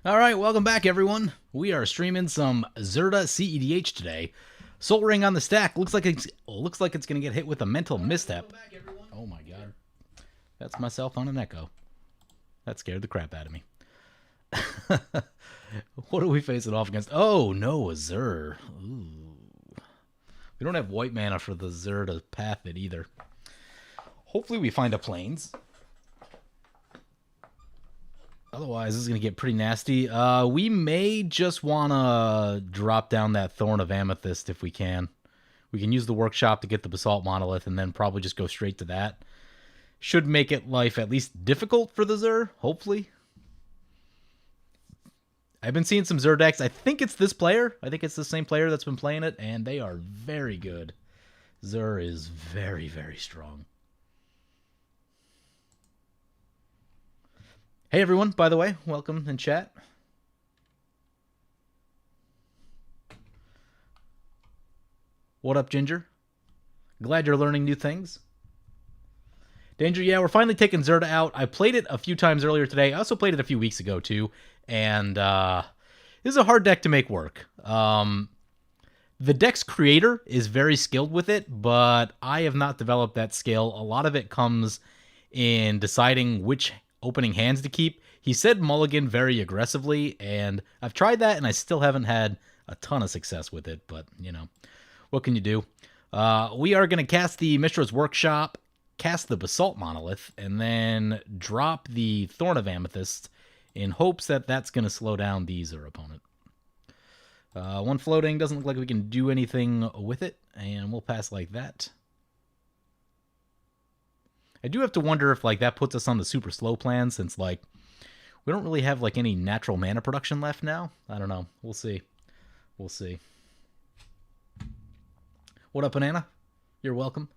Alright, welcome back everyone. We are streaming some Zirda CEDH today. Soul Ring on the stack. Looks like it's gonna get hit with a mental misstep. Oh my god. That's myself on an echo. That scared the crap out of me. What are we facing off against? Oh no, a Zur. Ooh. We don't have white mana for the Zur to path it either. Hopefully we find a plains. Otherwise, this is going to get pretty nasty. We may just want to drop down that Thorn of Amethyst if we can. We can use the workshop to get the Basalt Monolith and then probably just go straight to that. Should make it life at least difficult for the Zur, hopefully. I've been seeing some Zur decks. I think it's this player. I think it's the same player that's been playing it, and they are very good. Zur is very, very strong. Hey everyone, by the way, welcome in chat. What up, Ginger? Glad you're learning new things. Danger, yeah, we're finally taking Zirda out. I played it a few times earlier today. I also played it a few weeks ago, too. And this is a hard deck to make work. The deck's creator is very skilled with it, but I have not developed that skill. A lot of it comes in deciding which opening hands to keep. He said mulligan very aggressively, and I've tried that, and I still haven't had a ton of success with it, but, you know, what can you do? We are going to cast the Mishra's Workshop, cast the Basalt Monolith, and then drop the Thorn of Amethyst in hopes that that's going to slow down the Zur opponent. One floating, doesn't look like we can do anything with it, and we'll pass like that. I do have to wonder if, like, that puts us on the super slow plan, since, like, we don't really have, like, any natural mana production left now. I don't know. We'll see. We'll see. What up, Banana? You're welcome.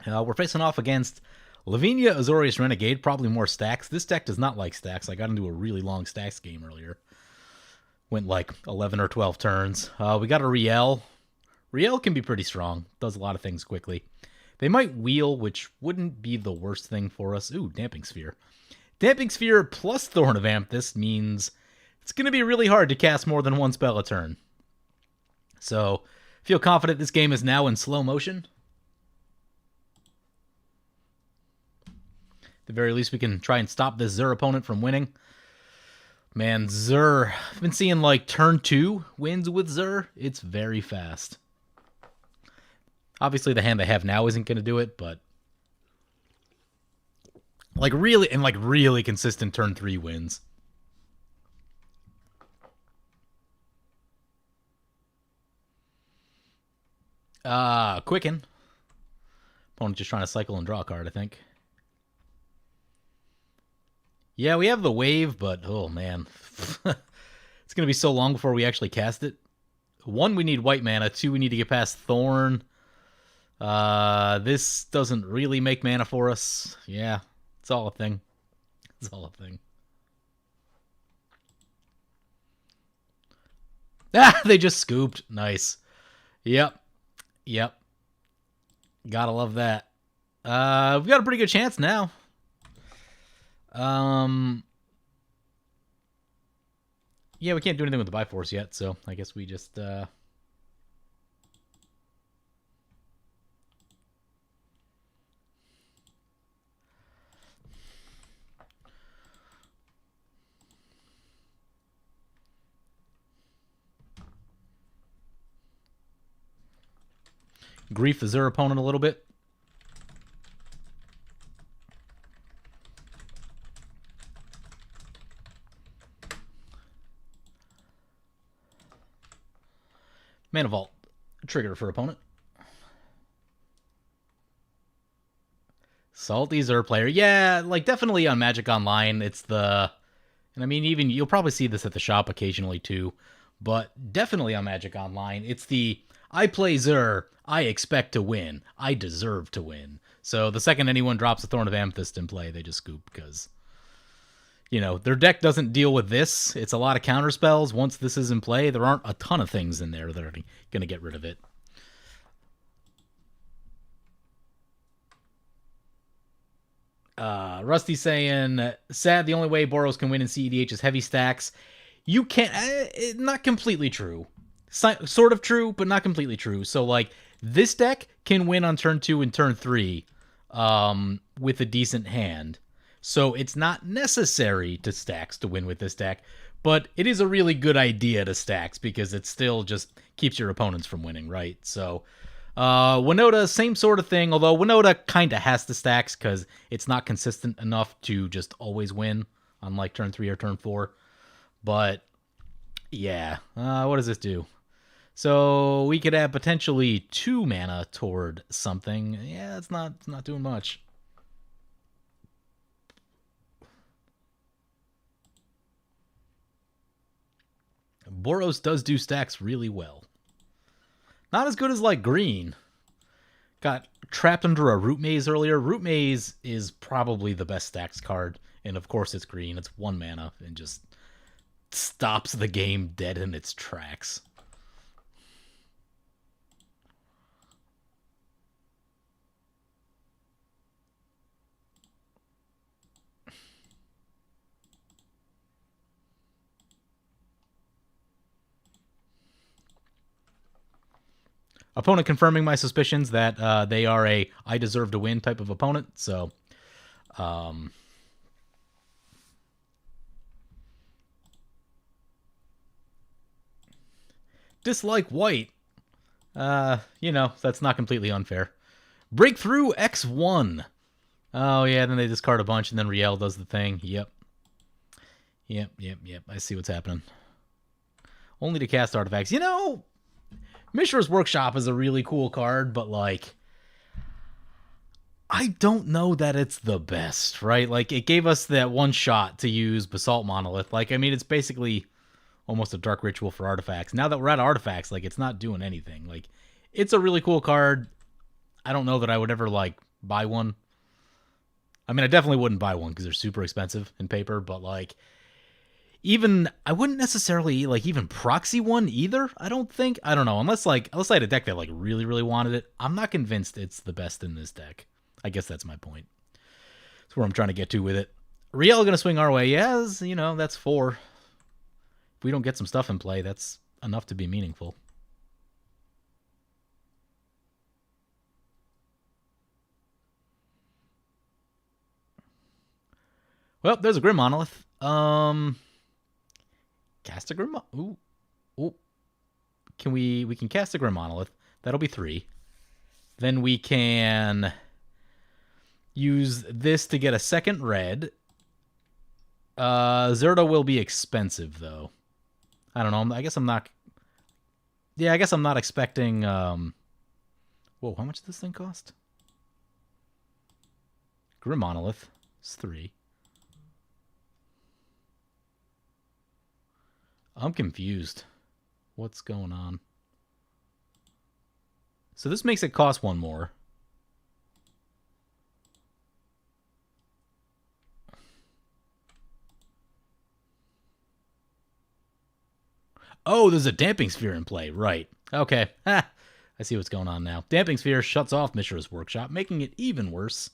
We're facing off against Lavinia Azorius Renegade, probably more stacks. This deck does not like stacks. I got into a really long stacks game earlier. Went like 11 or 12 turns. We got a Riel. Riel can be pretty strong. Does a lot of things quickly. They might wheel, which wouldn't be the worst thing for us. Ooh, Damping Sphere. Damping Sphere plus Thorn of Amethyst means it's going to be really hard to cast more than one spell a turn. So, feel confident this game is now in slow motion. At the very least, we can try and stop this Zur opponent from winning. Man, Zur. I've been seeing like turn 2 wins with Zur. It's very fast. Obviously, the hand they have now isn't going to do it, but like really consistent turn 3 wins. Quicken. Opponent just trying to cycle and draw a card, I think. Yeah, we have the wave, but oh man. It's going to be so long before we actually cast it. 1, we need white mana. 2, we need to get past Thorn. This doesn't really make mana for us. Yeah, it's all a thing. It's all a thing. Ah, they just scooped. Nice. Yep. Yep. Gotta love that. We've got a pretty good chance now. Yeah, we can't do anything with the Bifrost yet, so I guess we just, grief the Zur opponent a little bit. Mana Vault. Trigger for opponent. Salty Zur player. Yeah, like definitely on Magic Online. It's the... And I mean, even you'll probably see this at the shop occasionally too. But definitely on Magic Online. It's the, I play Zur, I expect to win. I deserve to win. So the second anyone drops a Thorn of Amethyst in play, they just scoop because... You know, their deck doesn't deal with this. It's a lot of counter spells. Once this is in play, there aren't a ton of things in there that are going to get rid of it. Rusty saying, sad the only way Boros can win in CEDH is heavy stacks. You can't... not completely true. Sort of true, but not completely true. So, like, this deck can win on turn 2 and turn 3 with a decent hand. So it's not necessary to stacks to win with this deck, but it is a really good idea to stacks because it still just keeps your opponents from winning, right? So... Winota, same sort of thing, although Winota kind of has to stacks because it's not consistent enough to just always win on like turn 3 or turn 4. But, yeah. What does this do? So, we could add potentially 2 mana toward something. Yeah, it's not doing much. Boros does do stacks really well. Not as good as, like, green. Got trapped under a Root Maze earlier. Root Maze is probably the best stacks card. And, of course, it's green. It's 1 mana and just stops the game dead in its tracks. Opponent confirming my suspicions that they are a I deserve to win type of opponent. So, dislike white. You know, that's not completely unfair. Breakthrough X1. Oh, yeah, then they discard a bunch, and then Riel does the thing. Yep. I see what's happening. Only to cast artifacts. You know, Mishra's Workshop is a really cool card, but, like, I don't know that it's the best, right? Like, it gave us that one shot to use Basalt Monolith. Like, I mean, it's basically almost a Dark Ritual for artifacts. Now that we're at artifacts, like, it's not doing anything. Like, it's a really cool card. I don't know that I would ever, like, buy one. I mean, I definitely wouldn't buy one because they're super expensive in paper, but, like, even, I wouldn't necessarily, like, even proxy one either, I don't think. I don't know, unless I had a deck that, like, really, really wanted it. I'm not convinced it's the best in this deck. I guess that's my point. That's where I'm trying to get to with it. Riel gonna swing our way. Yes, you know, that's 4. If we don't get some stuff in play, that's enough to be meaningful. Well, there's a Grim Monolith. Cast a Grim... Ooh. We can cast a Grim Monolith. That'll be 3. Then we can use this to get a second red. Zirda will be expensive, though. I don't know. I guess I'm not... Yeah, I guess I'm not expecting... Whoa, how much does this thing cost? Grim Monolith is 3. I'm confused. What's going on? So this makes it cost 1 more. Oh, there's a Damping Sphere in play. Right. Okay. I see what's going on now. Damping Sphere shuts off Mishra's Workshop, making it even worse.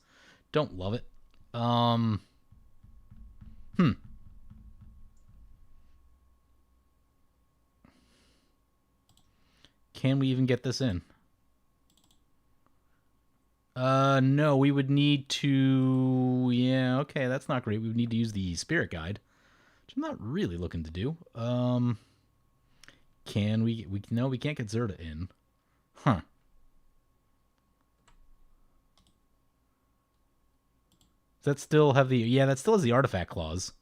Don't love it. Can we even get this in? No, we would need to... Yeah, okay, that's not great. We would need to use the Spirit Guide, which I'm not really looking to do. Can we... No, we can't get Zirda in. Huh. Does that still have the... Yeah, that still has the artifact clause.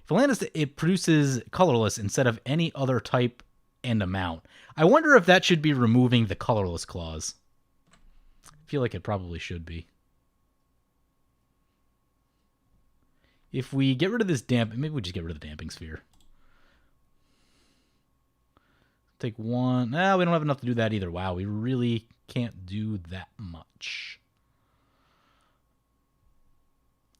If land is, it produces colorless instead of any other type and amount. I wonder if that should be removing the colorless clause. I feel like it probably should be. If we get rid of this maybe we just get rid of the Damping Sphere. Take 1. Nah, we don't have enough to do that either. Wow, we really can't do that much.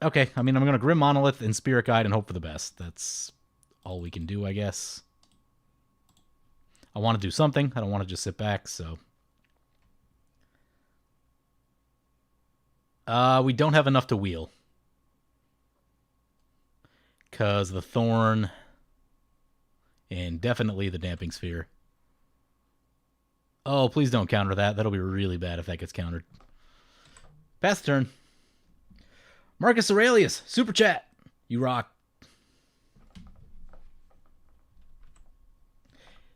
Okay, I mean, I'm going to Grim Monolith and Spirit Guide and hope for the best. That's all we can do, I guess. I want to do something. I don't want to just sit back, so... We don't have enough to wheel. Because the Thorn and definitely the Damping Sphere. Oh, please don't counter that. That'll be really bad if that gets countered. Pass the turn. Marcus Aurelius, Super Chat. You rock.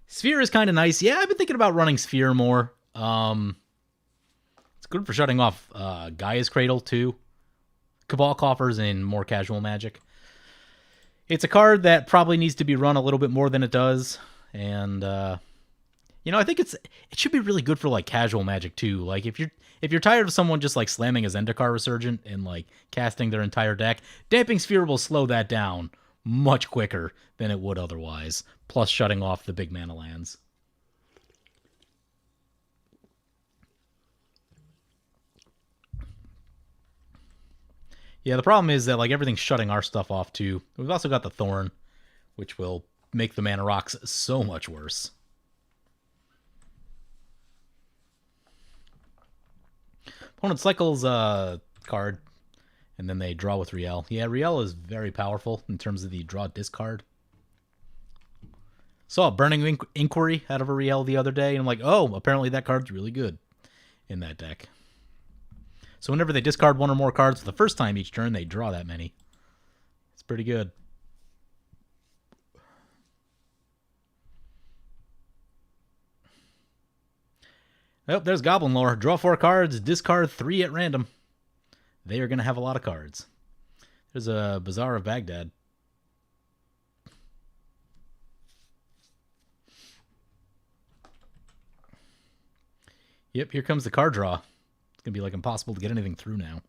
Sphere is kind of nice. Yeah, I've been thinking about running Sphere more. It's good for shutting off Gaia's Cradle, too. Cabal Coffers and more casual Magic. It's a card that probably needs to be run a little bit more than it does. And, you know, I think it should be really good for, like, casual Magic, too. Like, if you're tired of someone just, like, slamming a Zendikar Resurgent and, like, casting their entire deck, Damping Sphere will slow that down much quicker than it would otherwise, plus shutting off the big mana lands. Yeah, the problem is that, like, everything's shutting our stuff off, too. We've also got the Thorn, which will make the mana rocks so much worse. Opponent cycles a card, and then they draw with Riel. Yeah, Riel is very powerful in terms of the draw discard. Saw a Burning Inquiry out of a Riel the other day, and I'm like, oh, apparently that card's really good in that deck. So whenever they discard one or more cards for the first time each turn, they draw that many. It's pretty good. Oh, there's Goblin Lore. Draw 4 cards, discard 3 at random. They are going to have a lot of cards. There's a Bazaar of Baghdad. Yep, here comes the card draw. It's going to be like impossible to get anything through now.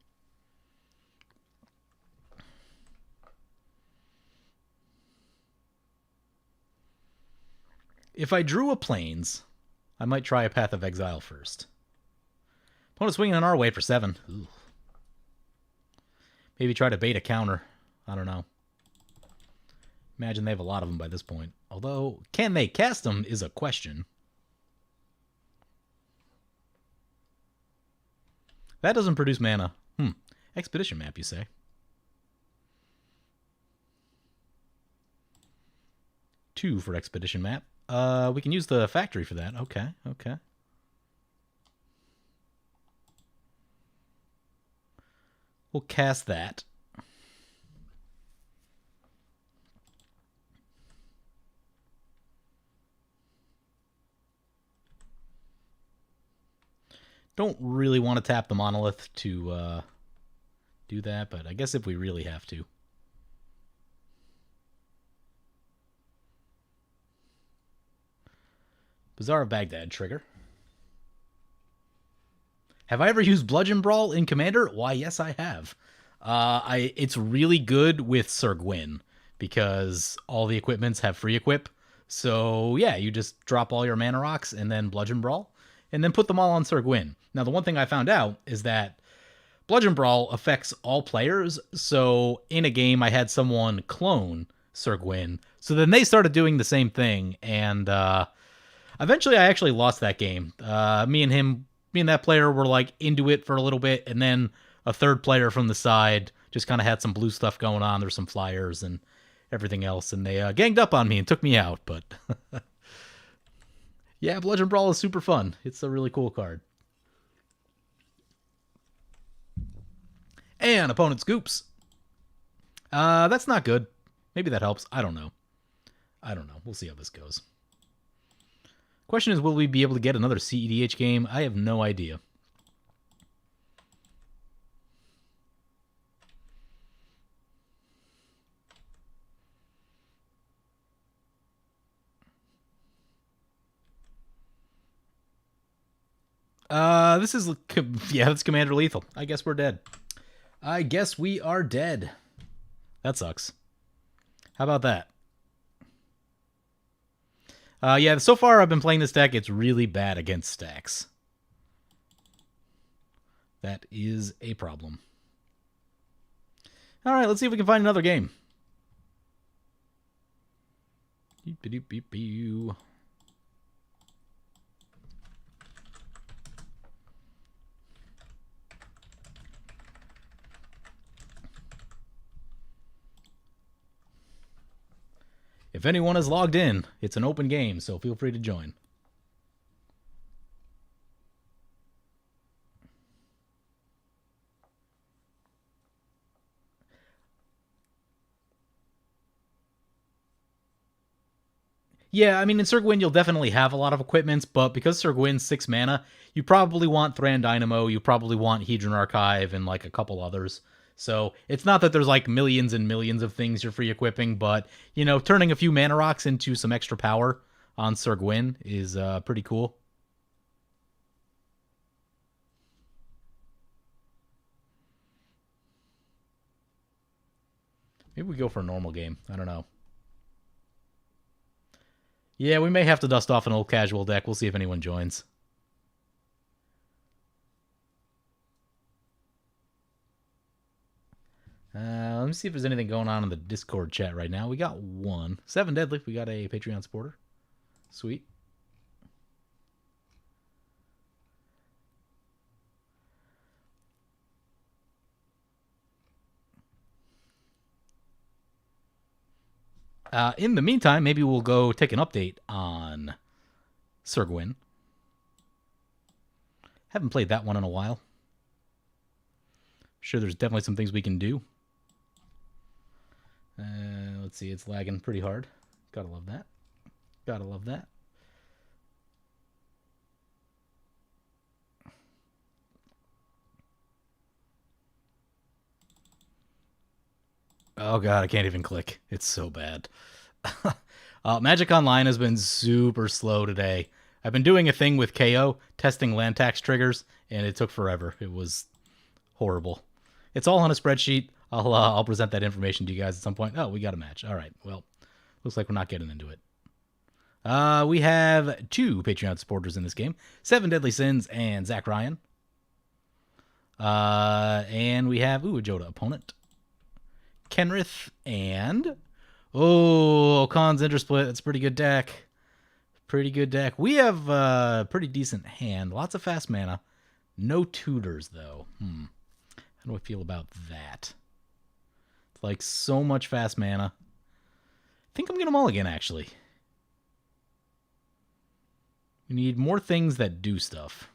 If I drew a Plains, I might try a Path of Exile first. Opponent swinging on our way for 7. Ooh. Maybe try to bait a counter. I don't know. Imagine they have a lot of them by this point. Although, can they cast them is a question. That doesn't produce mana. Expedition map, you say? 2 for Expedition map. We can use the factory for that. Okay. We'll cast that. Don't really want to tap the Monolith to do that, but I guess if we really have to. Bazaar of Baghdad trigger. Have I ever used Bludgeon Brawl in Commander? Why, yes, I have. It's really good with Sir Gwyn because all the equipments have free equip. So yeah, you just drop all your mana rocks and then Bludgeon Brawl, and then put them all on Sir Gwyn. Now the one thing I found out is that Bludgeon Brawl affects all players. So in a game, I had someone clone Sir Gwyn, so then they started doing the same thing, and eventually I actually lost that game. Me and that player were like into it for a little bit, and then a third player from the side just kind of had some blue stuff going on. There's some flyers and everything else, and they ganged up on me and took me out. But yeah, Bludgeon Brawl is super fun. It's a really cool card. And opponent scoops. That's not good. Maybe that helps. I don't know. We'll see how this goes. Question is, will we be able to get another CEDH game? I have no idea. This is, yeah, that's Commander Lethal. I guess we're dead. I guess we are dead. That sucks. How about that? Yeah, so far I've been playing this deck. It's really bad against stacks. That is a problem. All right, let's see if we can find another game. If anyone is logged in, it's an open game, so feel free to join. Yeah, I mean, in Sir Gwyn, you'll definitely have a lot of equipments, but because Sir Gwyn's 6 mana, you probably want Thran Dynamo, you probably want Hedron Archive, and like a couple others. So it's not that there's like millions and millions of things you're free equipping, but, you know, turning a few mana rocks into some extra power on Sir Gwyn is pretty cool. Maybe we go for a normal game. I don't know. Yeah, we may have to dust off an old casual deck. We'll see if anyone joins. Let me see if there's anything going on in the Discord chat right now. We got one. 7 Deadlift. We got a Patreon supporter. Sweet. In the meantime, maybe we'll go take an update on Sir Gwyn. Haven't played that one in a while. Sure, there's definitely some things we can do. Let's see, it's lagging pretty hard. Gotta love that. Gotta love that. Oh god, I can't even click. It's so bad. Magic Online has been super slow today. I've been doing a thing with KO, testing land tax triggers, and it took forever. It was horrible. It's all on a spreadsheet. I'll present that information to you guys at some point. Oh, we got a match. All right. Well, looks like we're not getting into it. We have 2 Patreon supporters in this game. 7 Deadly Sins and Zach Ryan. And we have, a Joda opponent. Kenrith and... Oh, Khan's Intersplit. That's a pretty good deck. Pretty good deck. We have a pretty decent hand. Lots of fast mana. No tutors, though. How do I feel about that? It's like so much fast mana. I think I'm going to mulligan, actually. We need more things that do stuff.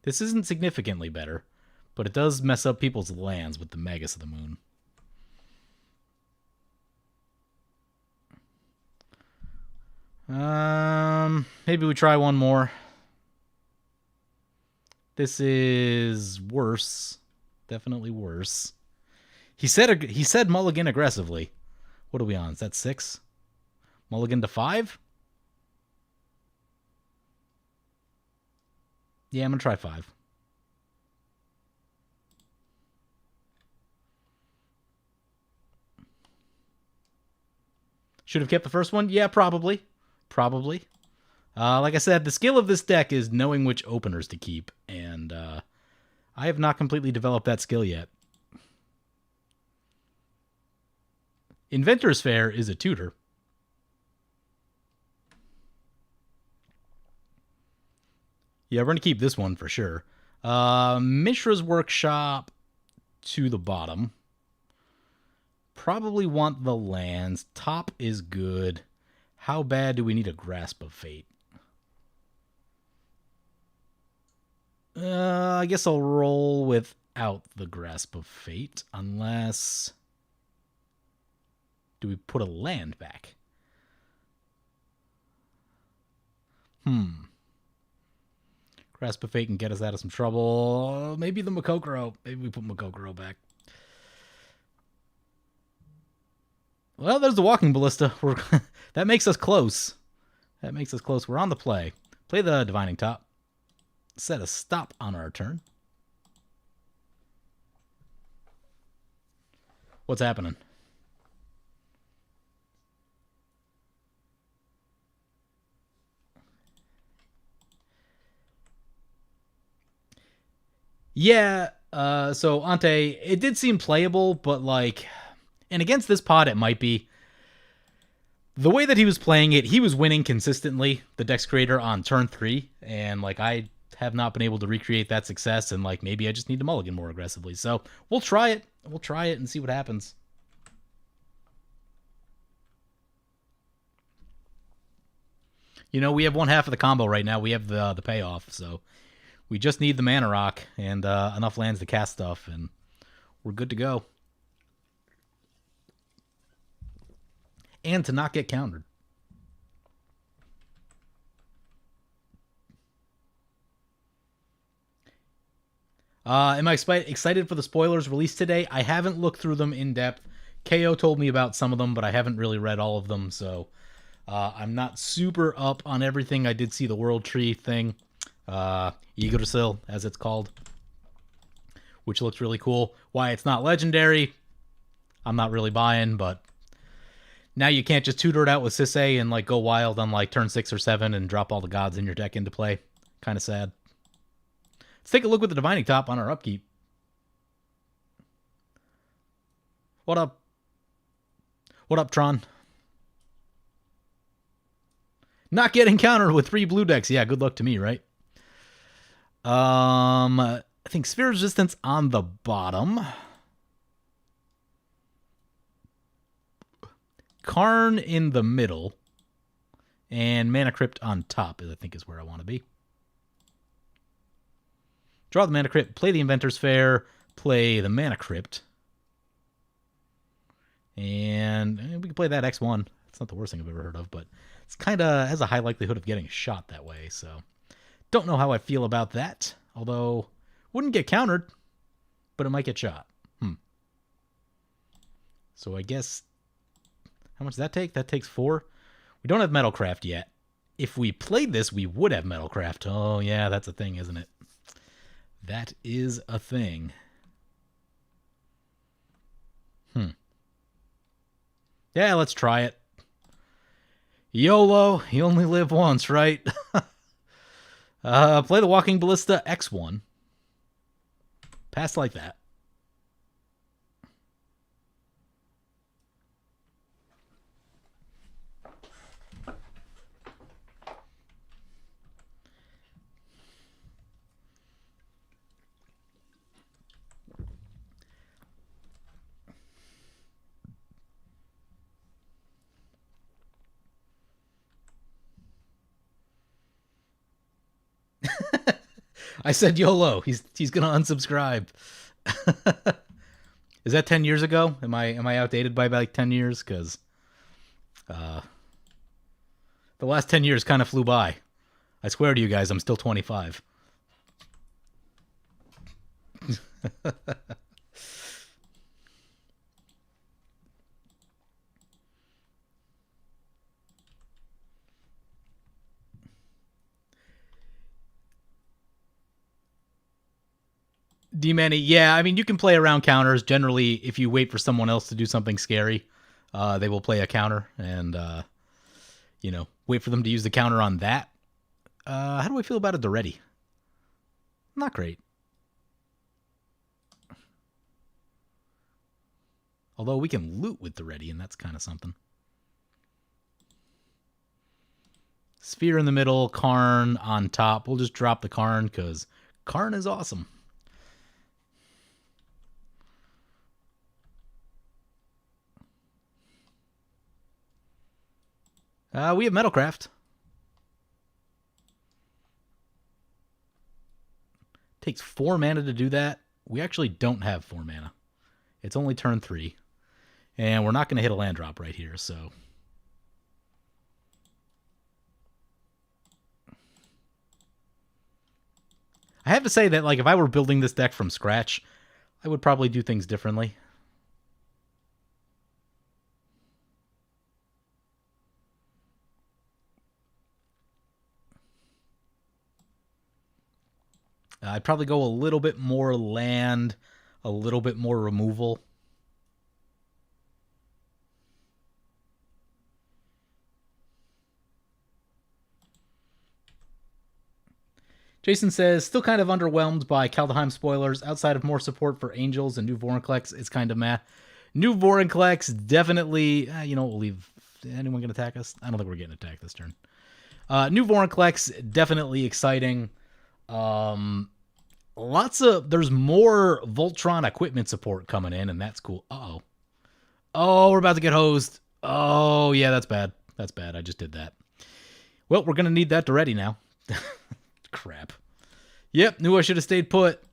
This isn't significantly better, but it does mess up people's lands with the Magus of the Moon. Maybe we try one more. This is worse. Definitely worse. He said mulligan aggressively. What are we on? Is that 6? Mulligan to 5? Yeah, I'm going to try 5. Should have kept the first one? Yeah, probably. Probably. Like I said, the skill of this deck is knowing which openers to keep, and I have not completely developed that skill yet. Inventor's Fair is a tutor. Yeah, we're going to keep this one for sure. Mishra's Workshop to the bottom. Probably want the lands. Top is good. How bad do we need a Grasp of Fate? I guess I'll roll without the Grasp of Fate, unless... Do we put a land back? Grasp of Fate can get us out of some trouble. Maybe the Makokoro. Maybe we put Makokoro back. Well, there's the Walking Ballista. That makes us close. That makes us close. We're on the play. Play the Divining Top. Set a stop on our turn. What's happening? Yeah, so Ante, it did seem playable, but like, and against this pod, it might be. The way that he was playing it, he was winning consistently, the Dex Creator, on turn 3, and like, I have not been able to recreate that success, and like, maybe I just need to mulligan more aggressively. So, we'll try it. We'll try it and see what happens. You know, we have one half of the combo right now. We have the payoff, so we just need the mana rock and enough lands to cast stuff, and we're good to go. And to not get countered. Am I excited for the spoilers released today? I haven't looked through them in depth. KO told me about some of them, but I haven't really read all of them, so I'm not super up on everything. I did see the World Tree thing, Yggdrasil, as it's called, which looks really cool. Why it's not legendary, I'm not really buying, but now you can't just tutor it out with Sisay and like go wild on like turn 6 or 7 and drop all the gods in your deck into play. Kind of sad. Let's take a look with the Divining Top on our upkeep. What up? What up, Tron? Not getting countered with 3 blue decks. Yeah, good luck to me, right? I think Sphere Resistance on the bottom. Karn in the middle. And Mana Crypt on top, I think is where I want to be. Draw the Mana Crypt, play the Inventor's Fair, play the Mana Crypt. And we can play that X1. It's not the worst thing I've ever heard of, but it's kind of has a high likelihood of getting a shot that way. So don't know how I feel about that. Although, wouldn't get countered, but it might get shot. So I guess, how much does that take? That takes 4. We don't have Metalcraft yet. If we played this, we would have Metalcraft. Oh, yeah, that's a thing, isn't it? That is a thing. Yeah, let's try it. YOLO, you only live once, right? Play the Walking Ballista X1. Pass like that. I said YOLO. He's gonna unsubscribe. Is that 10 years ago? Am I outdated by like 10 years? Because the last 10 years kind of flew by. I swear to you guys, I'm still 25. D-Manny, yeah, I mean, you can play around counters. Generally, if you wait for someone else to do something scary, they will play a counter and, wait for them to use the counter on that. How do I feel about a Doretti? Not great. Although we can loot with Doretti, and that's kind of something. Sphere in the middle, Karn on top. We'll just drop the Karn because Karn is awesome. We have Metalcraft. Takes 4 mana to do that. We actually don't have 4 mana. It's only turn 3. And we're not going to hit a land drop right here, so. I have to say that, like, if I were building this deck from scratch, I would probably do things differently. I'd probably go a little bit more land, a little bit more removal. Jason says, still kind of underwhelmed by Kaldheim spoilers. Outside of more support for Angels and new Vorinclex, it's kind of meh. New Vorinclex, definitely, we'll leave. Anyone going to attack us? I don't think we're getting attacked this turn. New Vorinclex, definitely exciting. There's more Voltron equipment support coming in, and that's cool. Uh-oh. Oh, we're about to get hosed. Oh, yeah, that's bad. That's bad. I just did that. Well, we're going to need that to ready now. Crap. Yep, knew I should have stayed put.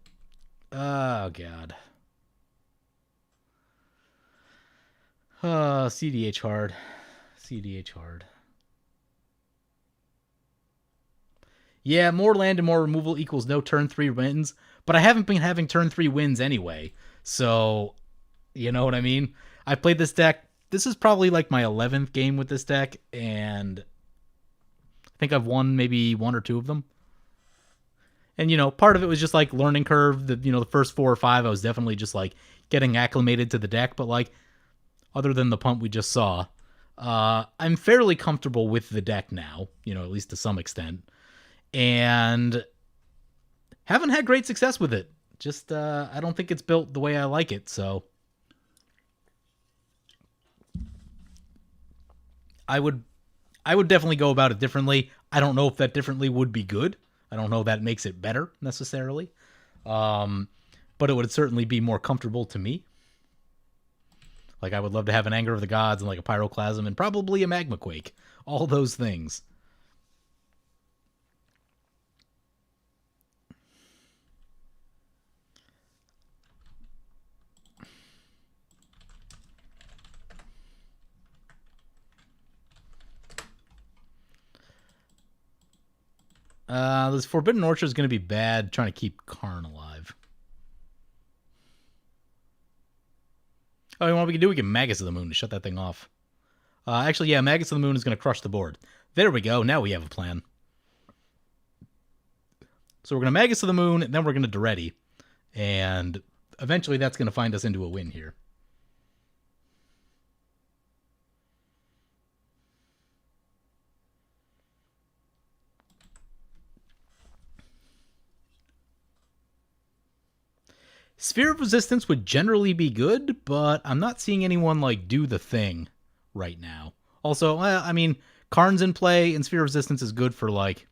Oh, God. CDH hard. CDH hard. Yeah, more land and more removal equals no turn 3 wins, but I haven't been having turn 3 wins anyway. So, you know what I mean? I played this deck. This is probably like my 11th game with this deck, and I think I've won maybe 1 or 2 of them. And, you know, part of it was just like learning curve. The first 4 or 5, I was definitely just like getting acclimated to the deck. But like, other than the pump we just saw, I'm fairly comfortable with the deck now, at least to some extent. And haven't had great success with it. Just, I don't think it's built the way I like it. So I would definitely go about it differently. I don't know if that differently would be good. I don't know that makes it better necessarily. But it would certainly be more comfortable to me. Like, I would love to have an Anger of the Gods and like a Pyroclasm and probably a Magma Quake. All those things. This Forbidden Orchard is going to be bad trying to keep Karn alive. Oh, you know what we can do? We can Magus of the Moon to shut that thing off. Actually, yeah, Magus of the Moon is going to crush the board. There we go. Now we have a plan. So we're going to Magus of the Moon, and then we're going to Duretti. And eventually that's going to find us into a win here. Sphere of Resistance would generally be good, but I'm not seeing anyone like do the thing right now. Also, I mean, Karn's in play, and Sphere of Resistance is good for like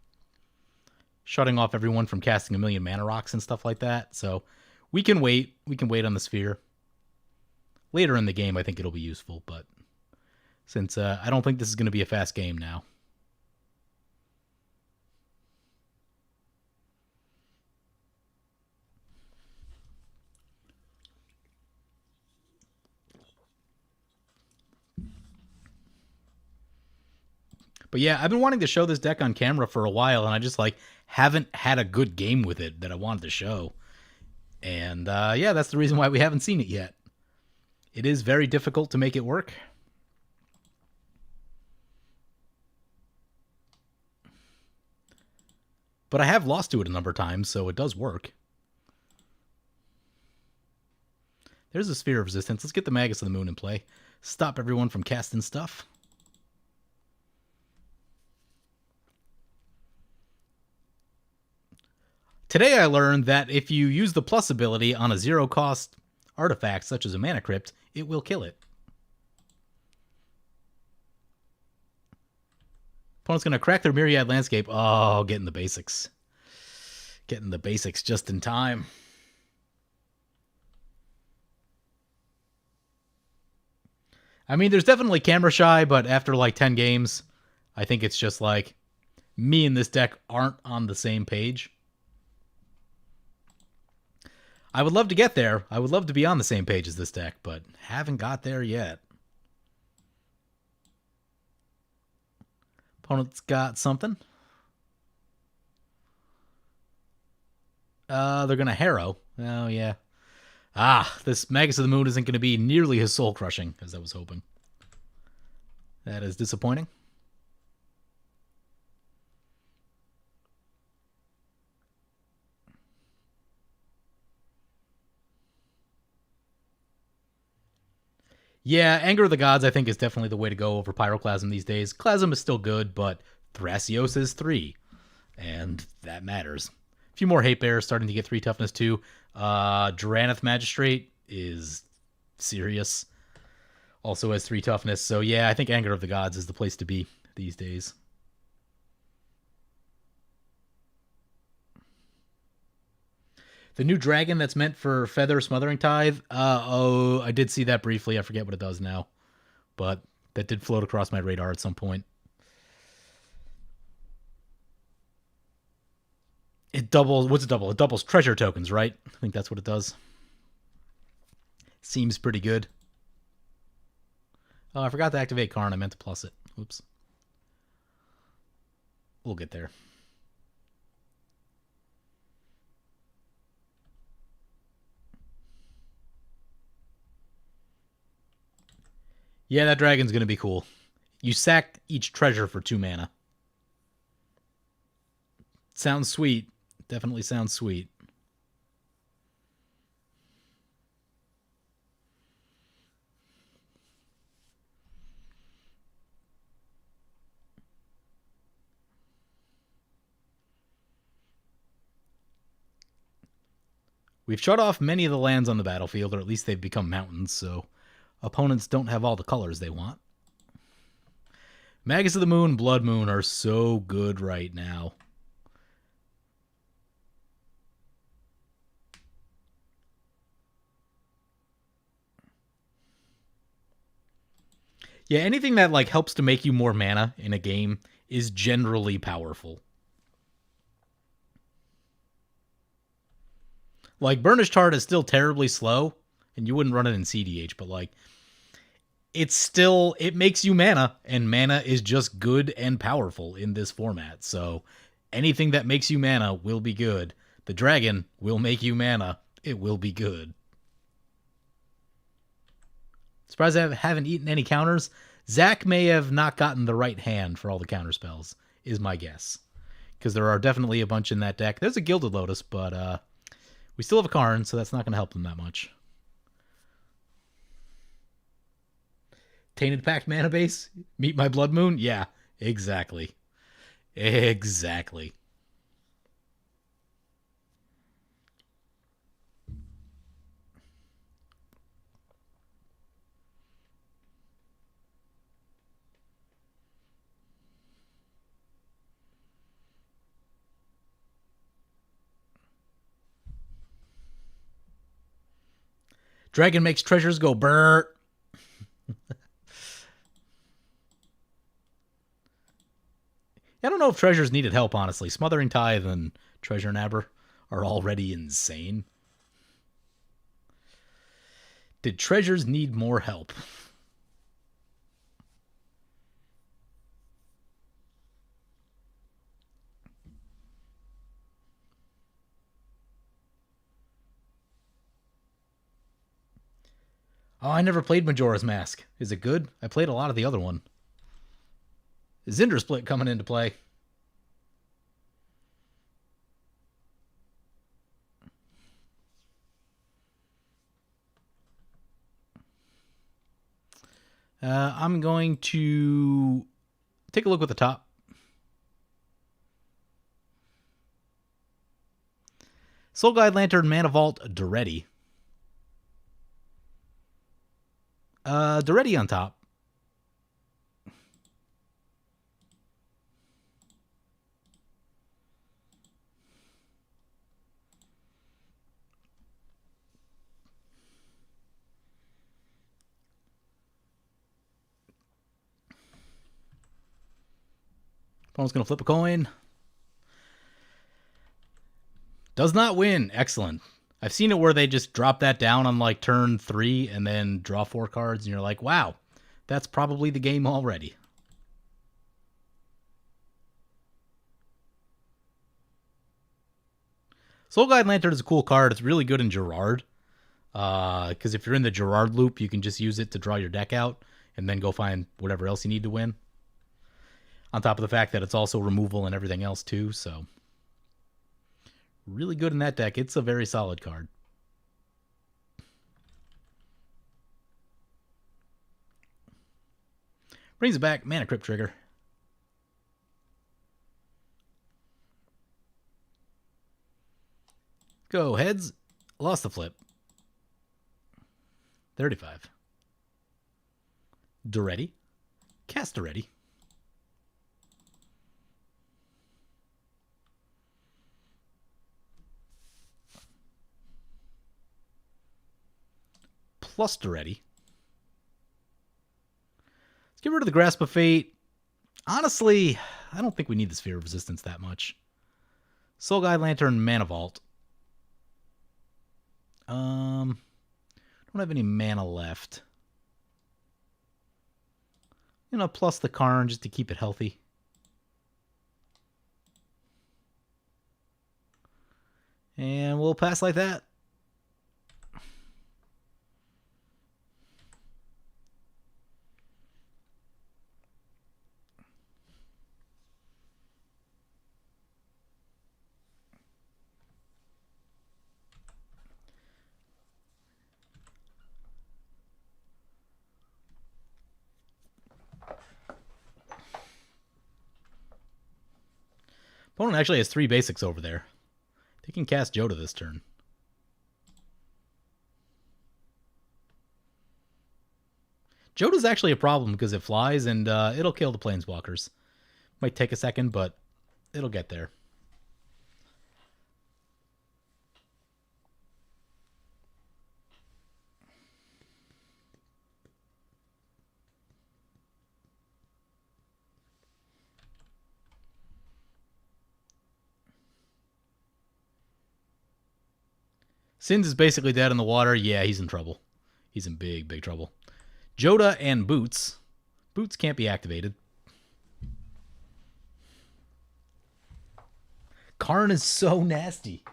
shutting off everyone from casting a million mana rocks and stuff like that. So we can wait. We can wait on the Sphere. Later in the game, I think it'll be useful, but since I don't think this is going to be a fast game now. But yeah, I've been wanting to show this deck on camera for a while, and I just like haven't had a good game with it that I wanted to show. And yeah, that's the reason why we haven't seen it yet. It is very difficult to make it work. But I have lost to it a number of times, so it does work. There's a Sphere of Resistance. Let's get the Magus of the Moon in play. Stop everyone from casting stuff. Today I learned that if you use the plus ability on a 0-cost artifact, such as a Mana Crypt, it will kill it. Opponent's going to crack their Myriad Landscape. Oh, getting the basics. Getting the basics just in time. I mean, there's definitely camera shy, but after like 10 games, I think it's just like me and this deck aren't on the same page. I would love to get there. I would love to be on the same page as this deck, but haven't got there yet. Opponent's got something. They're going to Harrow. Oh, yeah. This Magus of the Moon isn't going to be nearly as soul-crushing as I was hoping. That is disappointing. Yeah, Anger of the Gods, I think, is definitely the way to go over Pyroclasm these days. Clasm is still good, but Thrasios is 3, and that matters. A few more Hate Bears starting to get 3 toughness too. Duranath Magistrate is serious. Also has 3 toughness. So yeah, I think Anger of the Gods is the place to be these days. The new dragon that's meant for Feather Smothering Tithe. I did see that briefly. I forget what it does now. But that did float across my radar at some point. It doubles. What's it double? It doubles treasure tokens, right? I think that's what it does. Seems pretty good. Oh, I forgot to activate Karn. I meant to plus it. Oops. We'll get there. Yeah, that dragon's going to be cool. You sack each treasure for 2 mana. Sounds sweet. Definitely sounds sweet. We've shut off many of the lands on the battlefield, or at least they've become mountains, so opponents don't have all the colors they want. Magus of the Moon, Blood Moon are so good right now. Yeah, anything that like helps to make you more mana in a game is generally powerful. Like Burnished Heart is still terribly slow, and you wouldn't run it in CDH, but like it makes you mana, and mana is just good and powerful in this format. So anything that makes you mana will be good. The dragon will make you mana. It will be good. Surprised I haven't eaten any counters. Zach may have not gotten the right hand for all the counter spells, is my guess. Because there are definitely a bunch in that deck. There's a Gilded Lotus, but we still have a Karn, so that's not going to help them that much. Tainted Pact mana base? Meet my Blood Moon? Yeah, exactly. Exactly. Dragon makes treasures go brrr. I don't know if treasures needed help, honestly. Smothering Tithe and Treasure Nabber are already insane. Did treasures need more help? Oh, I never played Majora's Mask. Is it good? I played a lot of the other one. Zinder Split coming into play. I'm going to take a look at the top. Soul Guide Lantern, Mana Vault, Duretti. Duretti on top. Opponent's going to flip a coin. Does not win. Excellent. I've seen it where they just drop that down on like turn 3 and then draw 4 cards, and you're like, wow, that's probably the game already. Soul Guide Lantern is a cool card. It's really good in Gerard. Because if you're in the Gerard loop, you can just use it to draw your deck out and then go find whatever else you need to win. On top of the fact that it's also removal and everything else too, so really good in that deck. It's a very solid card. Brings it back. Mana Crypt trigger. Go heads. Lost the flip. 35. Duretti. Cast Duretti. Plus Duretti. Let's get rid of the Grasp of Fate. Honestly, I don't think we need the Sphere of Resistance that much. Soul Guide Lantern, Mana Vault. Don't have any mana left. Plus the Karn just to keep it healthy. And we'll pass like that. Opponent actually has 3 basics over there. They can cast Joda this turn. Joda's actually a problem because it flies and it'll kill the planeswalkers. Might take a second, but it'll get there. Sins is basically dead in the water. Yeah, he's in trouble. He's in big, big trouble. Joda and Boots. Boots can't be activated. Karn is so nasty.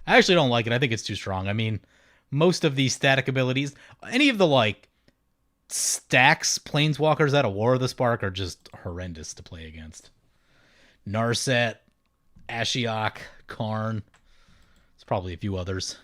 I actually don't like it. I think it's too strong. I mean, most of these static abilities, any of the, stacks planeswalkers out of War of the Spark are just horrendous to play against. Narset, Ashiok, Karn. There's probably a few others.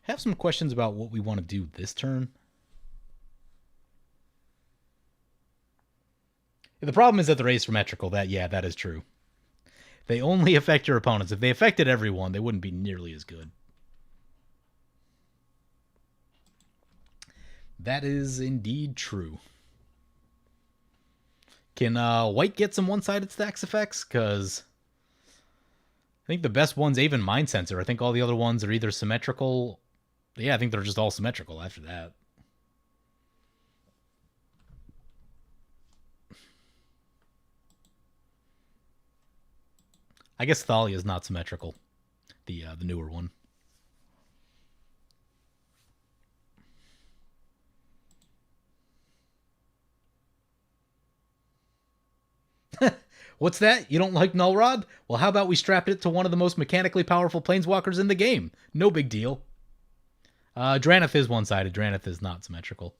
Have some questions about what we want to do this turn. The problem is that they're asymmetrical. That is true. They only affect your opponents. If they affected everyone, they wouldn't be nearly as good. That is indeed true. Can white get some one-sided stacks effects? Because I think the best one's Aven Mind Sensor. I think all the other ones are either symmetrical. Yeah, I think they're just all symmetrical after that. I guess Thalia is not symmetrical. The newer one. What's that? You don't like Null Rod? Well, how about we strap it to one of the most mechanically powerful planeswalkers in the game? No big deal. Drannith is one-sided. Drannith is not symmetrical.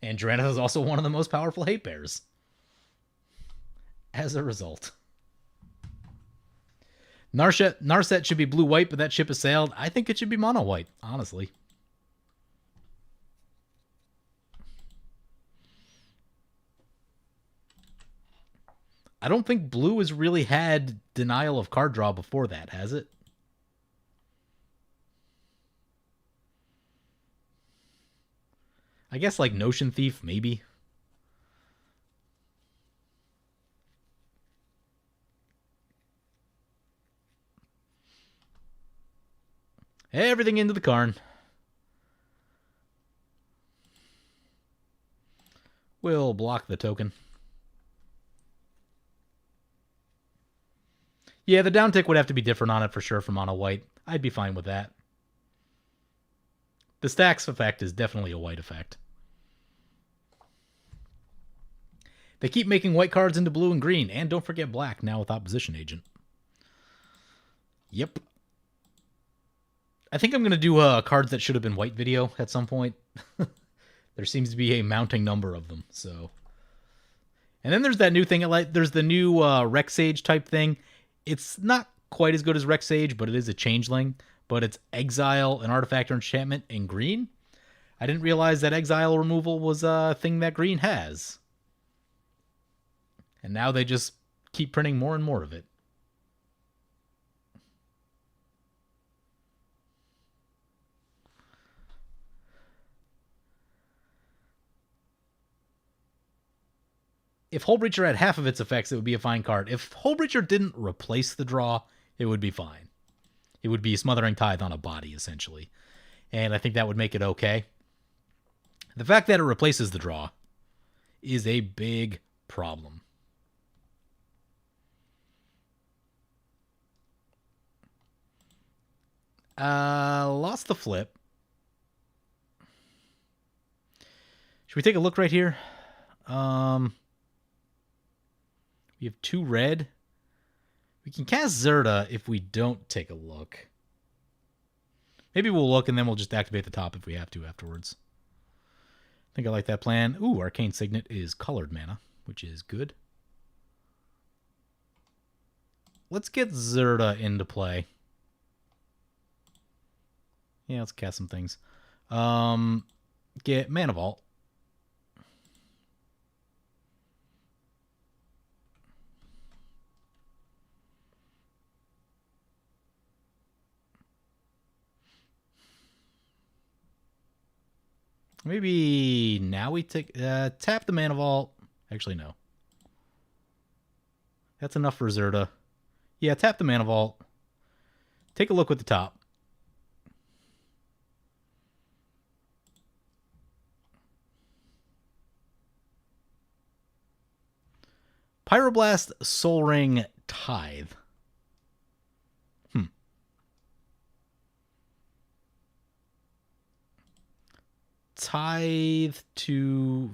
And Drannith is also one of the most powerful hate bears. As a result. Narset should be blue-white, but that ship has sailed. I think it should be mono-white, honestly. I don't think blue has really had denial of card draw before that, has it? I guess Notion Thief, maybe. Everything into the Karn. We'll block the token. Yeah, the downtick would have to be different on it for sure from mono white. I'd be fine with that. The stacks effect is definitely a white effect. They keep making white cards into blue and green, and don't forget black, now with Opposition Agent. Yep. I think I'm going to do a cards that should have been white video at some point. There seems to be a mounting number of them, so. And then there's that new thing, there's the new Rex Sage type thing. It's not quite as good as Rex Sage, but it is a changeling. But it's Exile, an artifact or enchantment in green. I didn't realize that Exile removal was a thing that green has. And now they just keep printing more and more of it. If Hullbreacher had half of its effects, it would be a fine card. If Hullbreacher didn't replace the draw, it would be fine. It would be Smothering Tithe on a body, essentially. And I think that would make it okay. The fact that it replaces the draw is a big problem. Lost the flip. Should we take a look right here? We have 2 red. We can cast Zirda if we don't take a look. Maybe we'll look and then we'll just activate the top if we have to afterwards. I think I like that plan. Ooh, Arcane Signet is colored mana, which is good. Let's get Zirda into play. Yeah, let's cast some things. Get Mana Vault. Maybe now we take tap the Mana Vault. Actually, no. That's enough for Zirda. Yeah, tap the Mana Vault. Take a look with the top. Pyroblast, Soul Ring, Tithe. Tithe to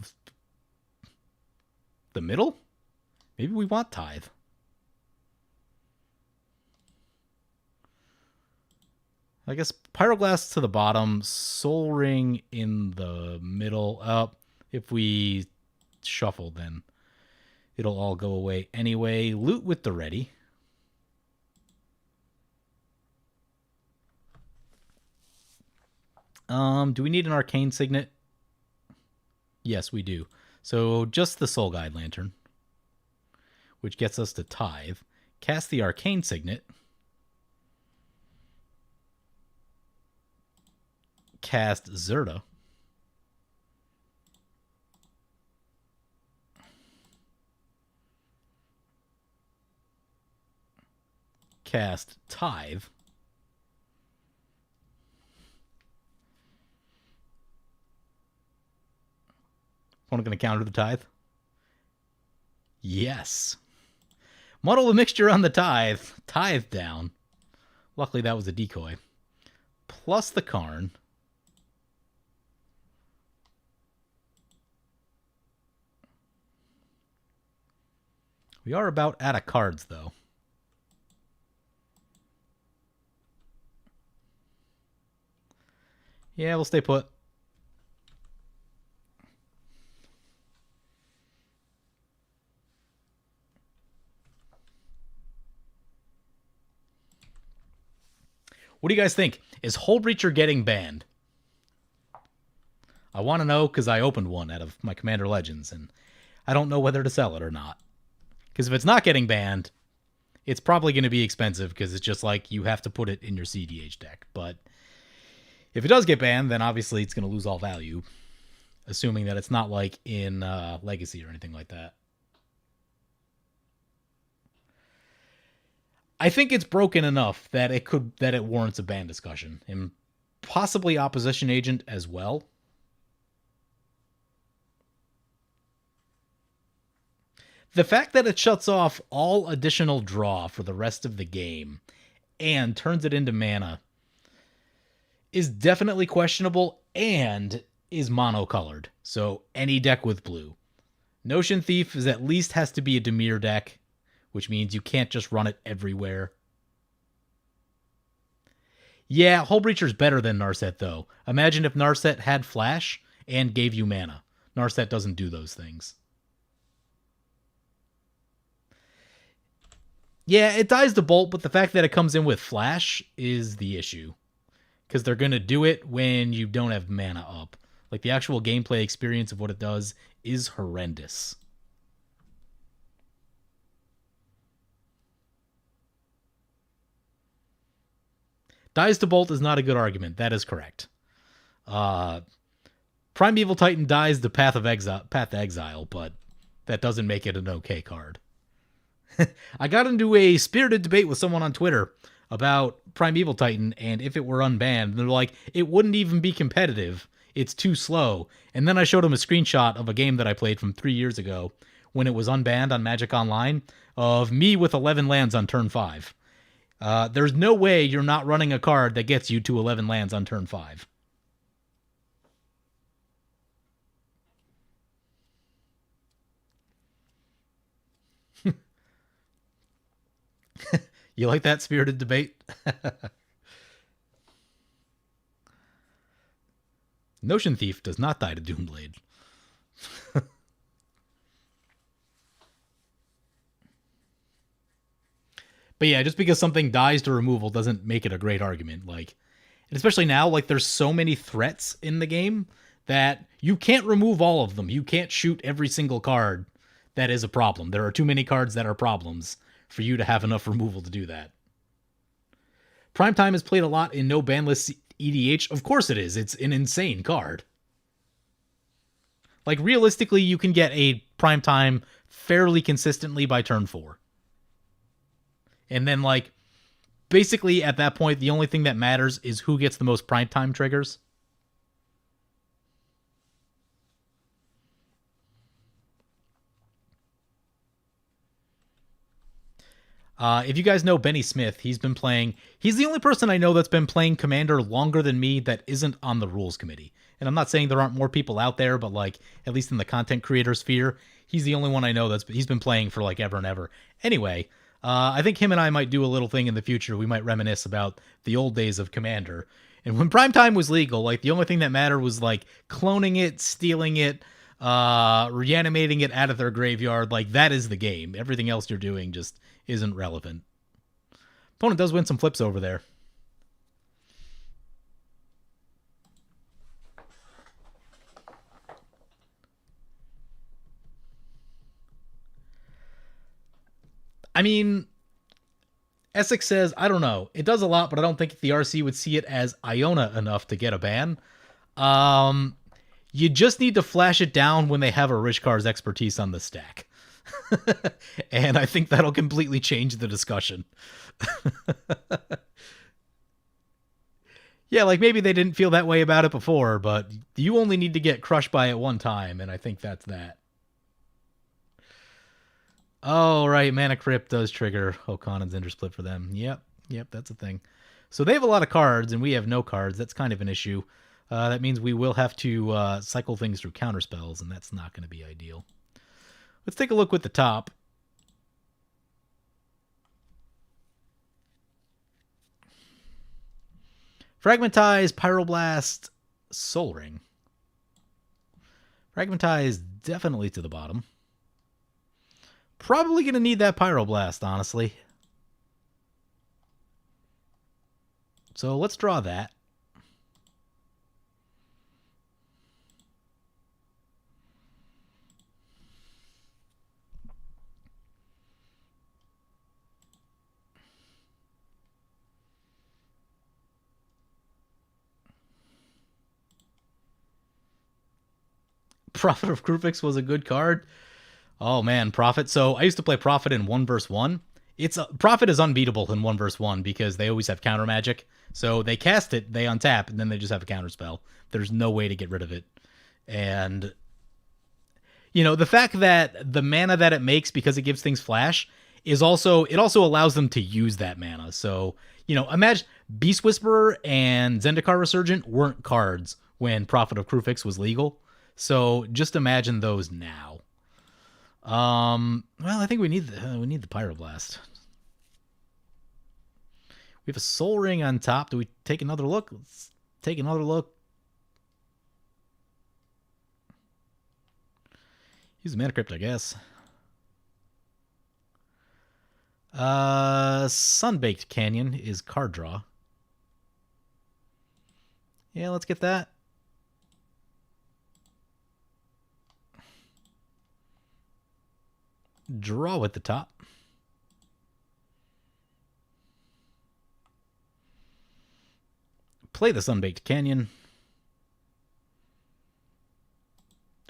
the middle? Maybe we want Tithe. I guess Pyroblast to the bottom, Soul Ring in the middle. If we shuffle, then it'll all go away anyway. Loot with the ready. Do we need an Arcane Signet? Yes, we do. So just the Soul Guide Lantern, which gets us to Tithe. Cast the Arcane Signet. Cast Zirda. Cast Tithe. Opponent going to counter the Tithe? Yes. Muddle the Mixture on the Tithe. Tithe down. Luckily that was a decoy. Plus the Karn. We are about out of cards, though. Yeah, we'll stay put. What do you guys think? Is Hullbreacher getting banned? I want to know because I opened one out of my Commander Legends, and I don't know whether to sell it or not. Because if it's not getting banned, it's probably going to be expensive because it's just like you have to put it in your CEDH deck. But if it does get banned, then obviously it's going to lose all value, assuming that it's not like in Legacy or anything like that. I think it's broken enough that it warrants a ban discussion, and possibly Opposition Agent as well. The fact that it shuts off all additional draw for the rest of the game and turns it into mana is definitely questionable and is monocolored. So any deck with blue. Notion Thief is at least has to be a Dimir deck, which means you can't just run it everywhere. Yeah, Hullbreacher's better than Narset, though. Imagine if Narset had Flash and gave you mana. Narset doesn't do those things. Yeah, it dies to Bolt, but the fact that it comes in with Flash is the issue. Because they're going to do it when you don't have mana up. Like, the actual gameplay experience of what it does is horrendous. Dies to Bolt is not a good argument. That is correct. Primeval Titan dies the Path to Exile, but that doesn't make it an okay card. I got into a spirited debate with someone on Twitter about Primeval Titan and if it were unbanned. And they're like, it wouldn't even be competitive. It's too slow. And then I showed them a screenshot of a game that I played from 3 years ago when it was unbanned on Magic Online of me with 11 lands on turn 5. There's no way you're not running a card that gets you to 11 lands on turn 5. You like that spirited debate? Notion Thief does not die to Doomblade. But yeah, just because something dies to removal doesn't make it a great argument. Like, and especially now, like there's so many threats in the game that you can't remove all of them. You can't shoot every single card that is a problem. There are too many cards that are problems for you to have enough removal to do that. Primetime is played a lot in no banlist EDH. Of course it is. It's an insane card. Like, realistically, you can get a Primetime fairly consistently by turn 4. And then, like, basically at that point, the only thing that matters is who gets the most Primetime triggers. If you guys know Benny Smith, he's the only person I know that's been playing Commander longer than me that isn't on the rules committee. And I'm not saying there aren't more people out there, but like, at least in the content creator sphere, he's the only one I know he's been playing for like ever and ever. Anyway, I think him and I might do a little thing in the future. We might reminisce about the old days of Commander. And when Primetime was legal, like the only thing that mattered was like cloning it, stealing it, reanimating it out of their graveyard. Like, that is the game. Everything else you're doing just isn't relevant. Opponent does win some flips over there. I mean, Essex says, I don't know. It does a lot, but I don't think the RC would see it as Iona enough to get a ban. You just need to flash it down when they have a Rishkar's expertise on the stack. And I think that'll completely change the discussion. Yeah, like maybe they didn't feel that way about it before, but you only need to get crushed by it one time, and I think that's that. Oh, right, Mana Crypt does trigger Okanon's Intersplit for them. Yep, that's a thing. So they have a lot of cards, and we have no cards. That's kind of an issue. That means we will have to cycle things through counterspells, and that's not going to be ideal. Let's take a look with the top. Fragmentize, Pyroblast, Soul Ring. Fragmentize definitely to the bottom. Probably going to need that Pyroblast, honestly. So let's draw that. Prophet of Krufix was a good card. Oh man, Prophet. So I used to play Prophet in 1 vs 1. Prophet is unbeatable in 1 vs 1 because they always have counter magic. So they cast it, they untap, and then they just have a counter spell. There's no way to get rid of it. And you know, the fact that the mana that it makes because it gives things flash is also allows them to use that mana. So, you know, imagine Beast Whisperer and Zendikar Resurgent weren't cards when Prophet of Krufix was legal. So just imagine those now. Well, I think we need the Pyroblast. We have a Soul Ring on top. Do we take another look? Let's take another look. Use the Mana Crypt, I guess. Sunbaked Canyon is card draw. Yeah, let's get that. Draw at the top. Play the Sunbaked Canyon.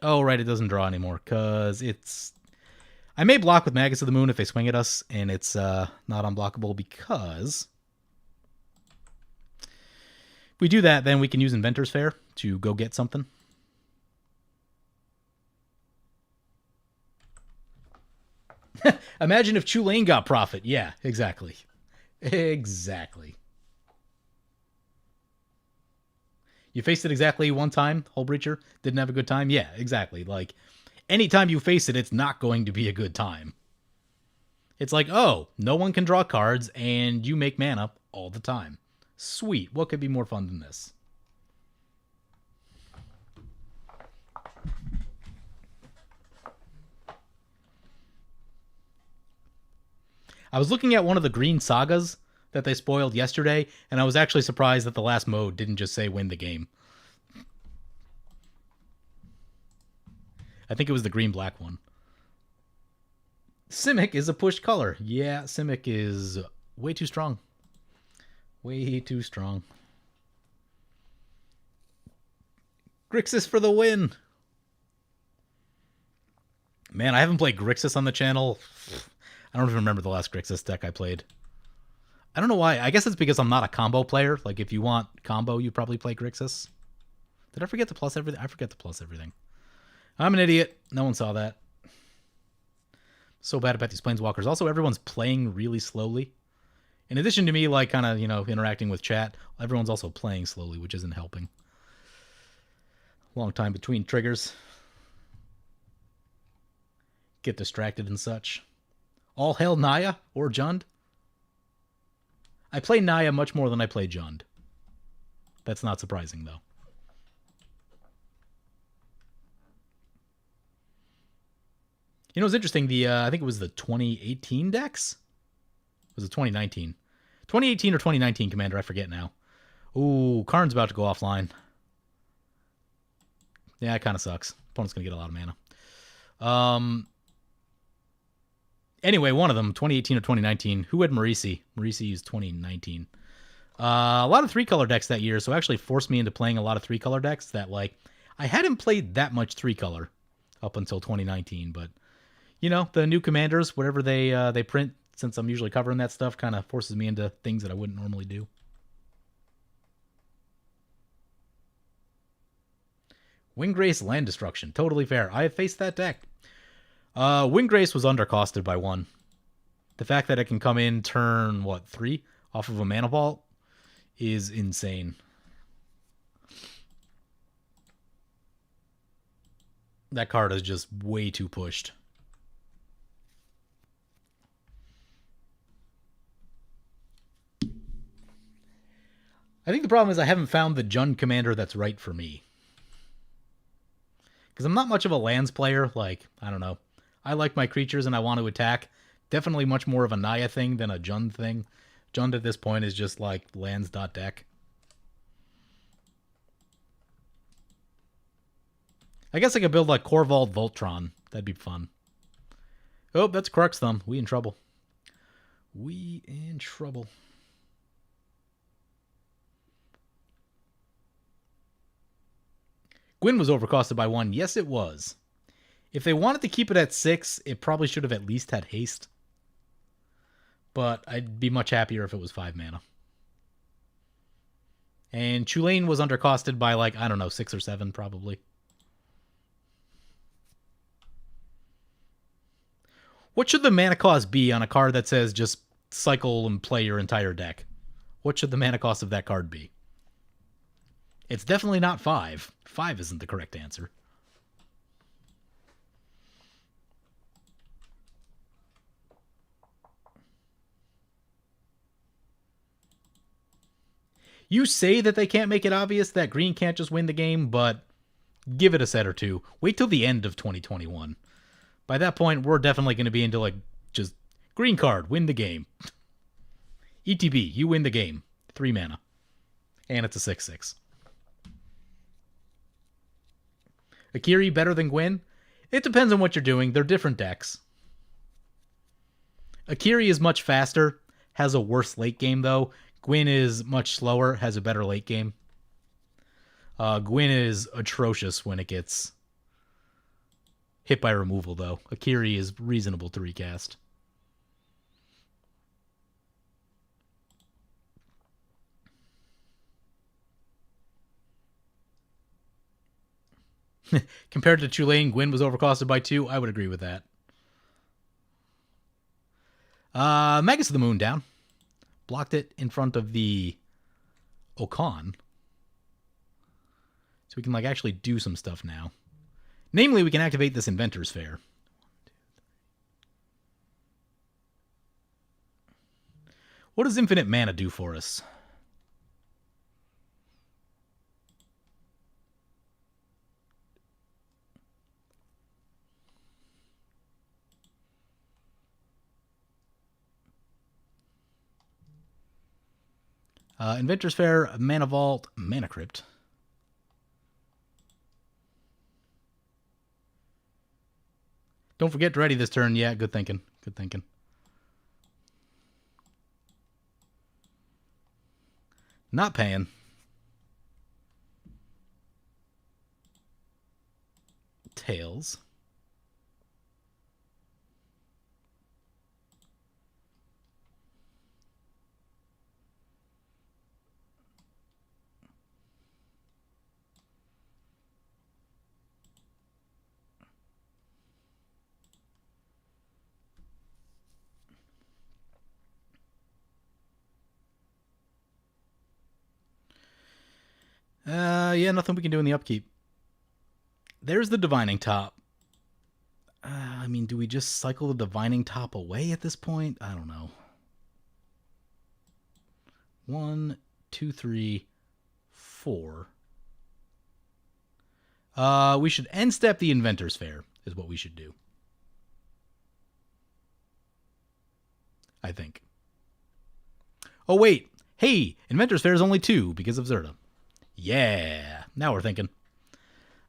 Oh, right, it doesn't draw anymore because it's I may block with Magus of the Moon if they swing at us, and it's not unblockable because if we do that, then we can use Inventor's Fair to go get something. Imagine if Tulane got Profit. Yeah, exactly. Exactly. You faced it exactly one time, Hull Breacher? Didn't have a good time? Yeah, exactly. Like, anytime you face it, it's not going to be a good time. It's like, oh, no one can draw cards, and you make mana all the time. Sweet. What could be more fun than this? I was looking at one of the green sagas that they spoiled yesterday, and I was actually surprised that the last mode didn't just say win the game. I think it was the green-black one. Simic is a push color. Yeah, Simic is way too strong. Way too strong. Grixis for the win. Man, I haven't played Grixis on the channel. I don't even remember the last Grixis deck I played. I don't know why. I guess it's because I'm not a combo player. Like, if you want combo, you probably play Grixis. Did I forget to plus everything? I forget to plus everything. I'm an idiot. No one saw that. So bad about these Planeswalkers. Also, everyone's playing really slowly. In addition to me, like, kind of, you know, interacting with chat, everyone's also playing slowly, which isn't helping. Long time between triggers. Get distracted and such. All hail Naya or Jund? I play Naya much more than I play Jund. That's not surprising, though. You know, it's interesting. I think it was the 2018 decks? Was it 2019? 2018 or 2019, Commander? I forget now. Ooh, Karn's about to go offline. Yeah, it kind of sucks. Opponent's going to get a lot of mana. Anyway, one of them, 2018 or 2019. Who had Marisi? Marisi used 2019. A lot of 3-color decks that year, so actually forced me into playing a lot of 3-color decks that, like, I hadn't played that much 3-color up until 2019, but, you know, the new commanders, whatever they print, since I'm usually covering that stuff, kind of forces me into things that I wouldn't normally do. Windgrace Land Destruction. Totally fair. I have faced that deck. Windgrace was undercosted by 1. The fact that it can come in turn, 3 off of a mana vault is insane. That card is just way too pushed. I think the problem is I haven't found the Jund commander that's right for me. Because I'm not much of a lands player. Like, I don't know. I like my creatures and I want to attack. Definitely much more of a Naya thing than a Jund thing. Jund at this point is just like lands.deck. I guess I could build like Korvold Voltron. That'd be fun. Oh, that's Crux Thumb. We in trouble. We in trouble. Gwyn was overcosted by 1. Yes, it was. If they wanted to keep it at 6, it probably should have at least had haste. But I'd be much happier if it was 5 mana. And Tulane was undercosted by, like, I don't know, 6 or 7 probably. What should the mana cost be on a card that says just cycle and play your entire deck? What should the mana cost of that card be? It's definitely not 5. 5 isn't the correct answer. You say that they can't make it obvious that green can't just win the game, but give it a set or two. Wait till the end of 2021. By that point, we're definitely going to be into, like, just green card, win the game. ETB, you win the game. 3 mana. And it's a 6/6. Akiri better than Gwyn? It depends on what you're doing. They're different decks. Akiri is much faster, has a worse late game, though. Gwyn is much slower, has a better late game. Gwyn is atrocious when it gets hit by removal, though. Akiri is reasonable to recast. Compared to Tulane, Gwyn was overcosted by 2. I would agree with that. Magus of the Moon down. Blocked it in front of the Okan. So we can like actually do some stuff now. Namely, we can activate this Inventor's Fair. What does infinite mana do for us? Inventor's Fair, Mana Vault, Mana Crypt. Don't forget to ready this turn. Yeah, good thinking. Good thinking. Not paying. Tails. Yeah, nothing we can do in the upkeep. There's the Divining Top. I mean, do we just cycle the Divining Top away at this point? I don't know. 1, 2, 3, 4. We should end step the Inventor's Fair, is what we should do. I think. Oh, wait. Hey, Inventor's Fair is only 2 because of Zirda. Yeah, now we're thinking.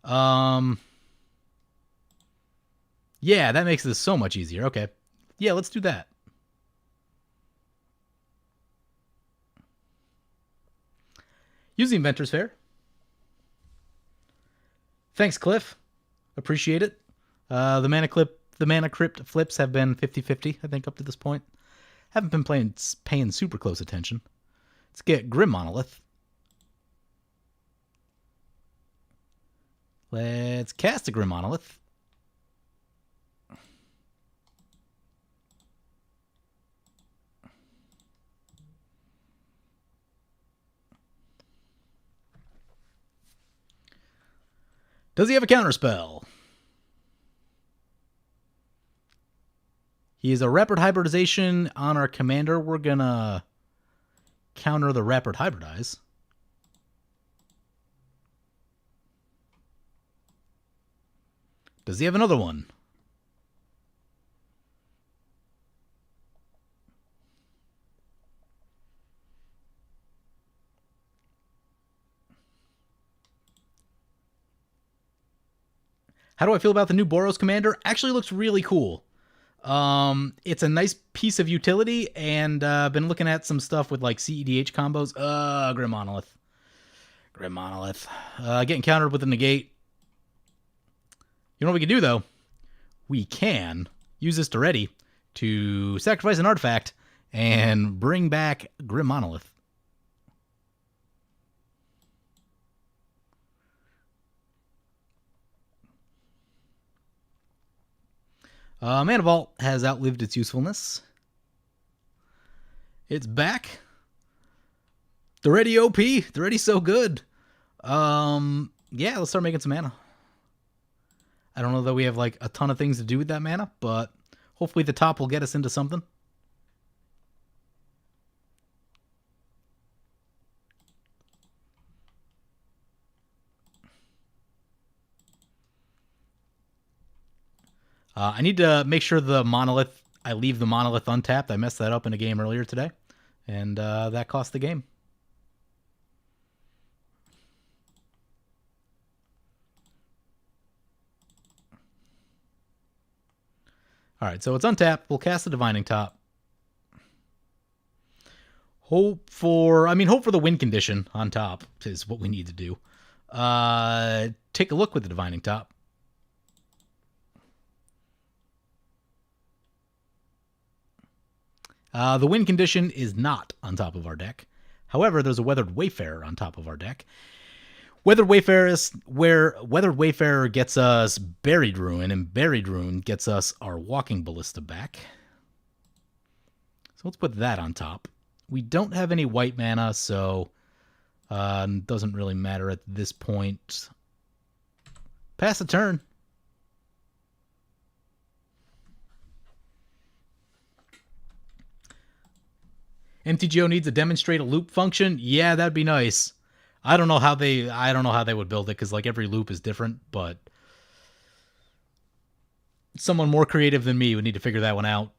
Yeah, that makes this so much easier. Okay. Yeah, let's do that. Use the Inventor's Fair. Thanks, Cliff. Appreciate it. The Mana Crypt flips have been 50-50, I think, up to this point. Haven't been paying super close attention. Let's get Grim Monolith. Let's cast a Grim Monolith. Does he have a counterspell? He is a Rapid Hybridization on our commander. We're going to counter the Rapid Hybridize. Does he have another one? How do I feel about the new Boros Commander? Actually looks really cool. It's a nice piece of utility, and been looking at some stuff with like CEDH combos. Grim Monolith. Grim Monolith. Getting countered with a negate. You know what we can do, though? We can use this to ready to sacrifice an artifact and bring back Grim Monolith. Mana Vault has outlived its usefulness. It's back. The ready OP. The ready so good. Yeah, let's start making some mana. I don't know that we have like a ton of things to do with that mana, but hopefully the top will get us into something. I need to make sure I leave the monolith untapped. I messed that up in a game earlier today, and that cost the game. All right, so it's untapped. We'll cast the Divining Top. Hope for the win condition on top is what we need to do. Take a look with the Divining Top. The win condition is not on top of our deck. However, there's a Weathered Wayfarer on top of our deck. Weathered Wayfarer is where Weathered Wayfarer gets us Buried Ruin, and Buried Ruin gets us our Walking Ballista back. So let's put that on top. We don't have any white mana, so doesn't really matter at this point. Pass the turn. MTGO needs to demonstrate a loop function. Yeah, that'd be nice. I don't know how they would build it, because like every loop is different, but someone more creative than me would need to figure that one out.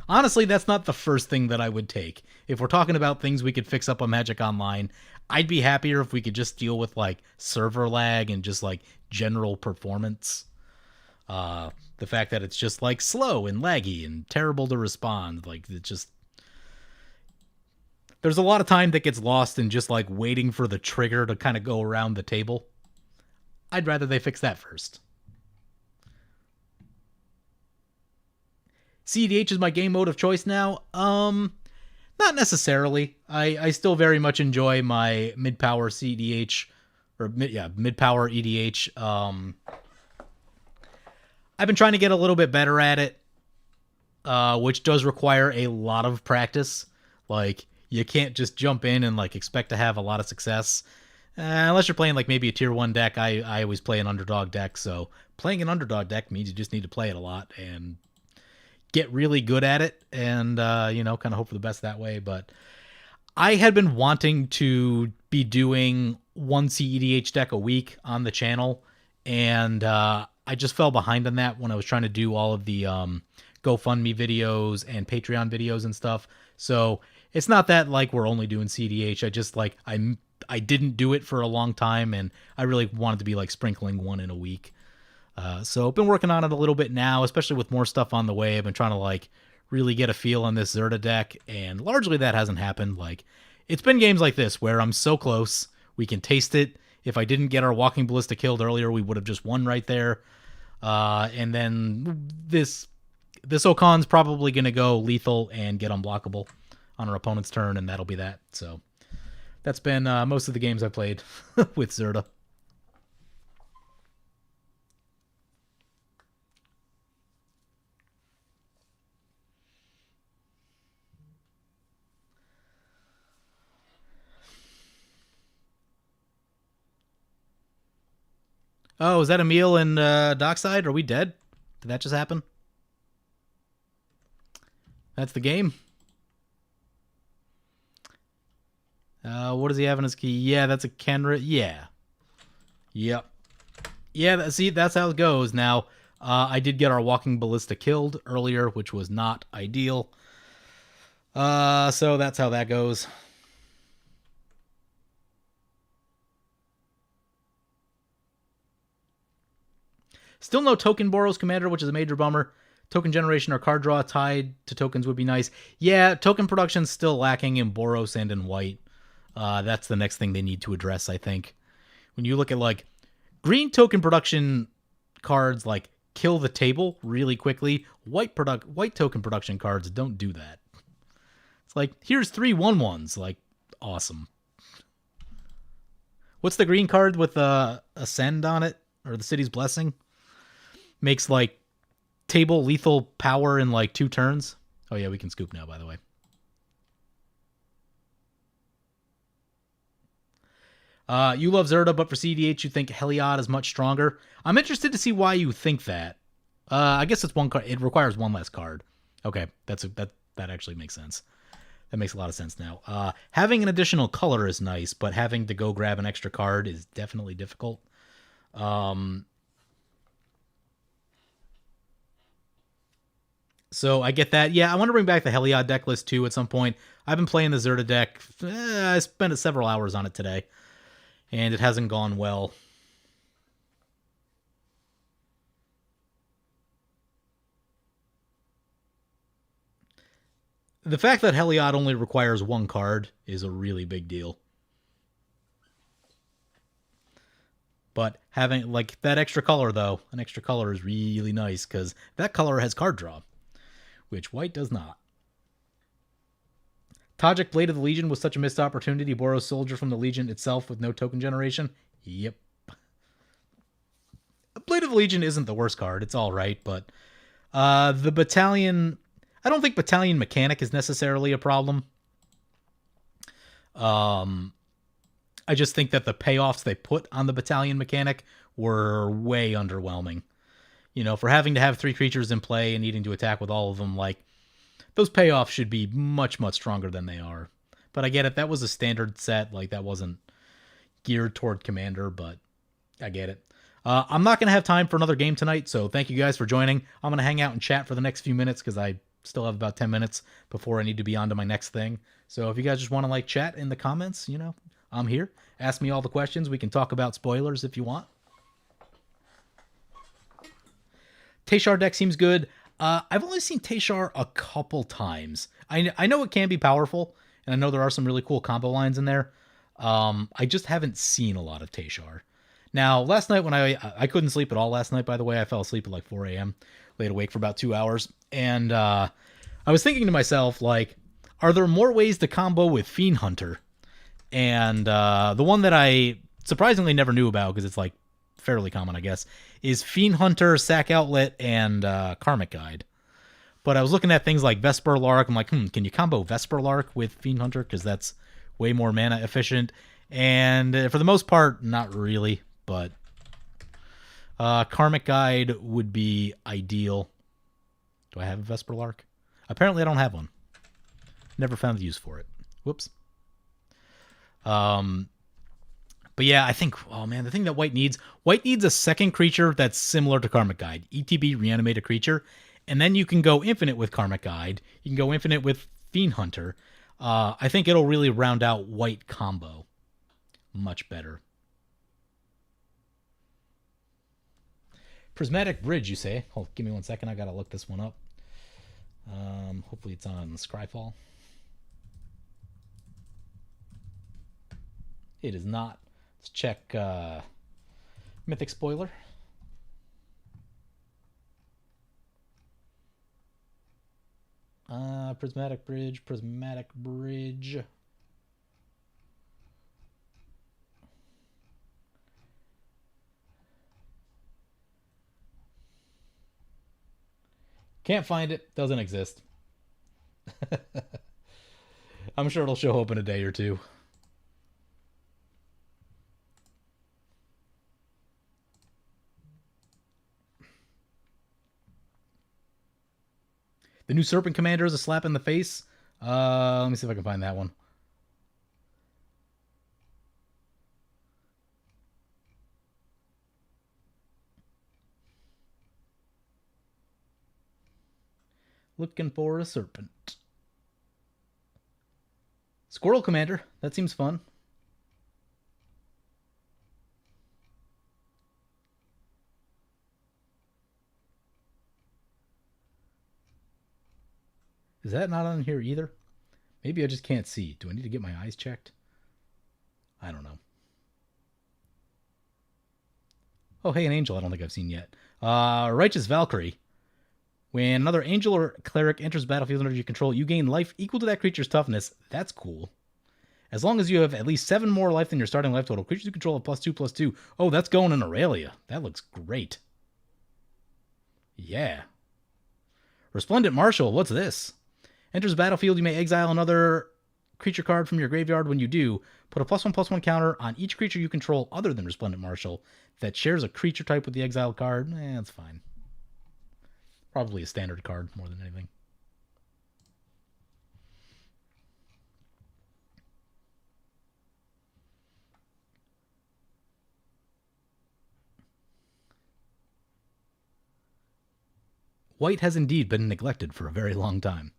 Honestly, that's not the first thing that I would take. If we're talking about things we could fix up on Magic Online, I'd be happier if we could just deal with like server lag and just like general performance. The fact that it's just like slow and laggy and terrible to respond, like it just, there's a lot of time that gets lost in just like waiting for the trigger to kind of go around the table. I'd rather they fix that first. CEDH is my game mode of choice now. Not necessarily. I still very much enjoy my mid-power CEDH, or mid-power EDH. I've been trying to get a little bit better at it, which does require a lot of practice. Like, you can't just jump in and like expect to have a lot of success. Unless you're playing like maybe a tier 1 deck. I always play an underdog deck, so playing an underdog deck means you just need to play it a lot and get really good at it, and kind of hope for the best that way. But I had been wanting to be doing one CEDH deck a week on the channel, and I just fell behind on that when I was trying to do all of the GoFundMe videos and Patreon videos and stuff. So it's not that like we're only doing CEDH. I just like I didn't do it for a long time, and I really wanted to be like sprinkling one in a week. So I've been working on it a little bit now, especially with more stuff on the way. I've been trying to like really get a feel on this Zirda deck, and largely that hasn't happened. Like, it's been games like this where I'm so close, we can taste it. If I didn't get our Walking Ballista killed earlier, we would have just won right there. And then this Okan's probably going to go lethal and get unblockable on our opponent's turn, and that'll be that. So that's been most of the games I've played with Zirda. Oh, is that Emil and Dockside? Are we dead? Did that just happen? That's the game. What does he have in his key? Yeah, that's a Kenra. Yeah. Yep. Yeah, see, that's how it goes. Now, I did get our Walking Ballista killed earlier, which was not ideal. So that's how that goes. Still no token Boros Commander, which is a major bummer. Token generation or card draw tied to tokens would be nice. Yeah, token production's still lacking in Boros and in white. That's the next thing they need to address, I think. When you look at like green token production cards, like kill the table really quickly. White token production cards don't do that. It's like, here's 3 1/1s, like awesome. What's the green card with Ascend on it, or the City's Blessing? Makes like table lethal power in like 2 turns. Oh yeah, we can scoop now, by the way. You love Zirda, but for CEDH you think Heliod is much stronger. I'm interested to see why you think that. I guess it's one card. It requires one less card. Okay, that actually makes sense. That makes a lot of sense now. Having an additional color is nice, but having to go grab an extra card is definitely difficult. So I get that. Yeah, I want to bring back the Heliod deck list too at some point. I've been playing the Zirda deck. I spent several hours on it today, and it hasn't gone well. The fact that Heliod only requires 1 card is a really big deal. But having like that extra color, though, an extra color is really nice because that color has card draw, which white does not. Tajik Blade of the Legion was such a missed opportunity. Boros Soldier from the Legion itself with no token generation. Yep. Blade of the Legion isn't the worst card. It's all right, but the battalion... I don't think battalion mechanic is necessarily a problem. I just think that the payoffs they put on the battalion mechanic were way underwhelming. You know, for having to have 3 creatures in play and needing to attack with all of them, like, those payoffs should be much, much stronger than they are. But I get it. That was a standard set. Like, that wasn't geared toward Commander, but I get it. I'm not going to have time for another game tonight, so thank you guys for joining. I'm going to hang out and chat for the next few minutes because I still have about 10 minutes before I need to be on to my next thing. So if you guys just want to, like, chat in the comments, you know, I'm here. Ask me all the questions. We can talk about spoilers if you want. Teshar deck seems good. I've only seen Teshar a couple times. I know it can be powerful, and I know there are some really cool combo lines in there. I just haven't seen a lot of Teshar. Now, last night when I couldn't sleep at all last night, by the way. I fell asleep at like 4 a.m. Laid awake for about 2 hours. And I was thinking to myself, like, are there more ways to combo with Fiend Hunter? And the one that I surprisingly never knew about, because it's like fairly common, I guess, is Fiend Hunter, Sack Outlet, and Karmic Guide. But I was looking at things like Vesper Lark. I'm like, can you combo Vesper Lark with Fiend Hunter? Because that's way more mana efficient. And for the most part, not really. But Karmic Guide would be ideal. Do I have a Vesper Lark? Apparently I don't have one. Never found the use for it. Whoops. But yeah, I think, oh man, the thing that White needs a second creature that's similar to Karmic Guide. ETB, reanimate a creature, and then you can go infinite with Karmic Guide. You can go infinite with Fiend Hunter. I think it'll really round out White combo much better. Prismatic Bridge, you say? Hold, give me 1 second. I gotta look this one up. Hopefully it's on Scryfall. It is not. Let's check Mythic Spoiler. Prismatic Bridge. Can't find it. Doesn't exist. I'm sure it'll show up in a day or two. The new Serpent Commander is a slap in the face. Let me see if I can find that one. Looking for a serpent. Squirrel Commander. That seems fun. Is that not on here either? Maybe I just can't see. Do I need to get my eyes checked? I don't know. Oh, hey, an angel I don't think I've seen yet. Righteous Valkyrie. When another angel or cleric enters the battlefield under your control, you gain life equal to that creature's toughness. That's cool. As long as you have at least 7 more life than your starting life total. Creatures you control have +2/+2. Oh, that's going in Aurelia. That looks great. Yeah. Resplendent Marshal. What's this? Enters the battlefield, you may exile another creature card from your graveyard. When you do, put a +1/+1 counter on each creature you control other than Resplendent Marshal that shares a creature type with the exiled card. That's fine. Probably a standard card more than anything. White has indeed been neglected for a very long time.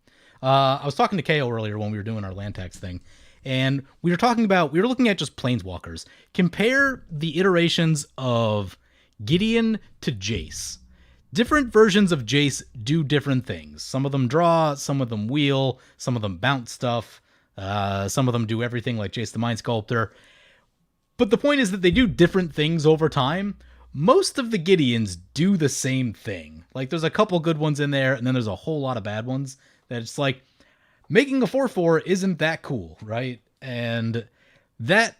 I was talking to KO earlier when we were doing our land tax thing, and we were looking at just planeswalkers. Compare the iterations of Gideon to Jace. Different versions of Jace do different things. Some of them draw, some of them wheel, some of them bounce stuff, some of them do everything like Jace the Mind Sculptor. But the point is that they do different things over time. Most of the Gideons do the same thing. Like, there's a couple good ones in there, and then there's a whole lot of bad ones that it's like, Making a 4/4 isn't that cool, right? And that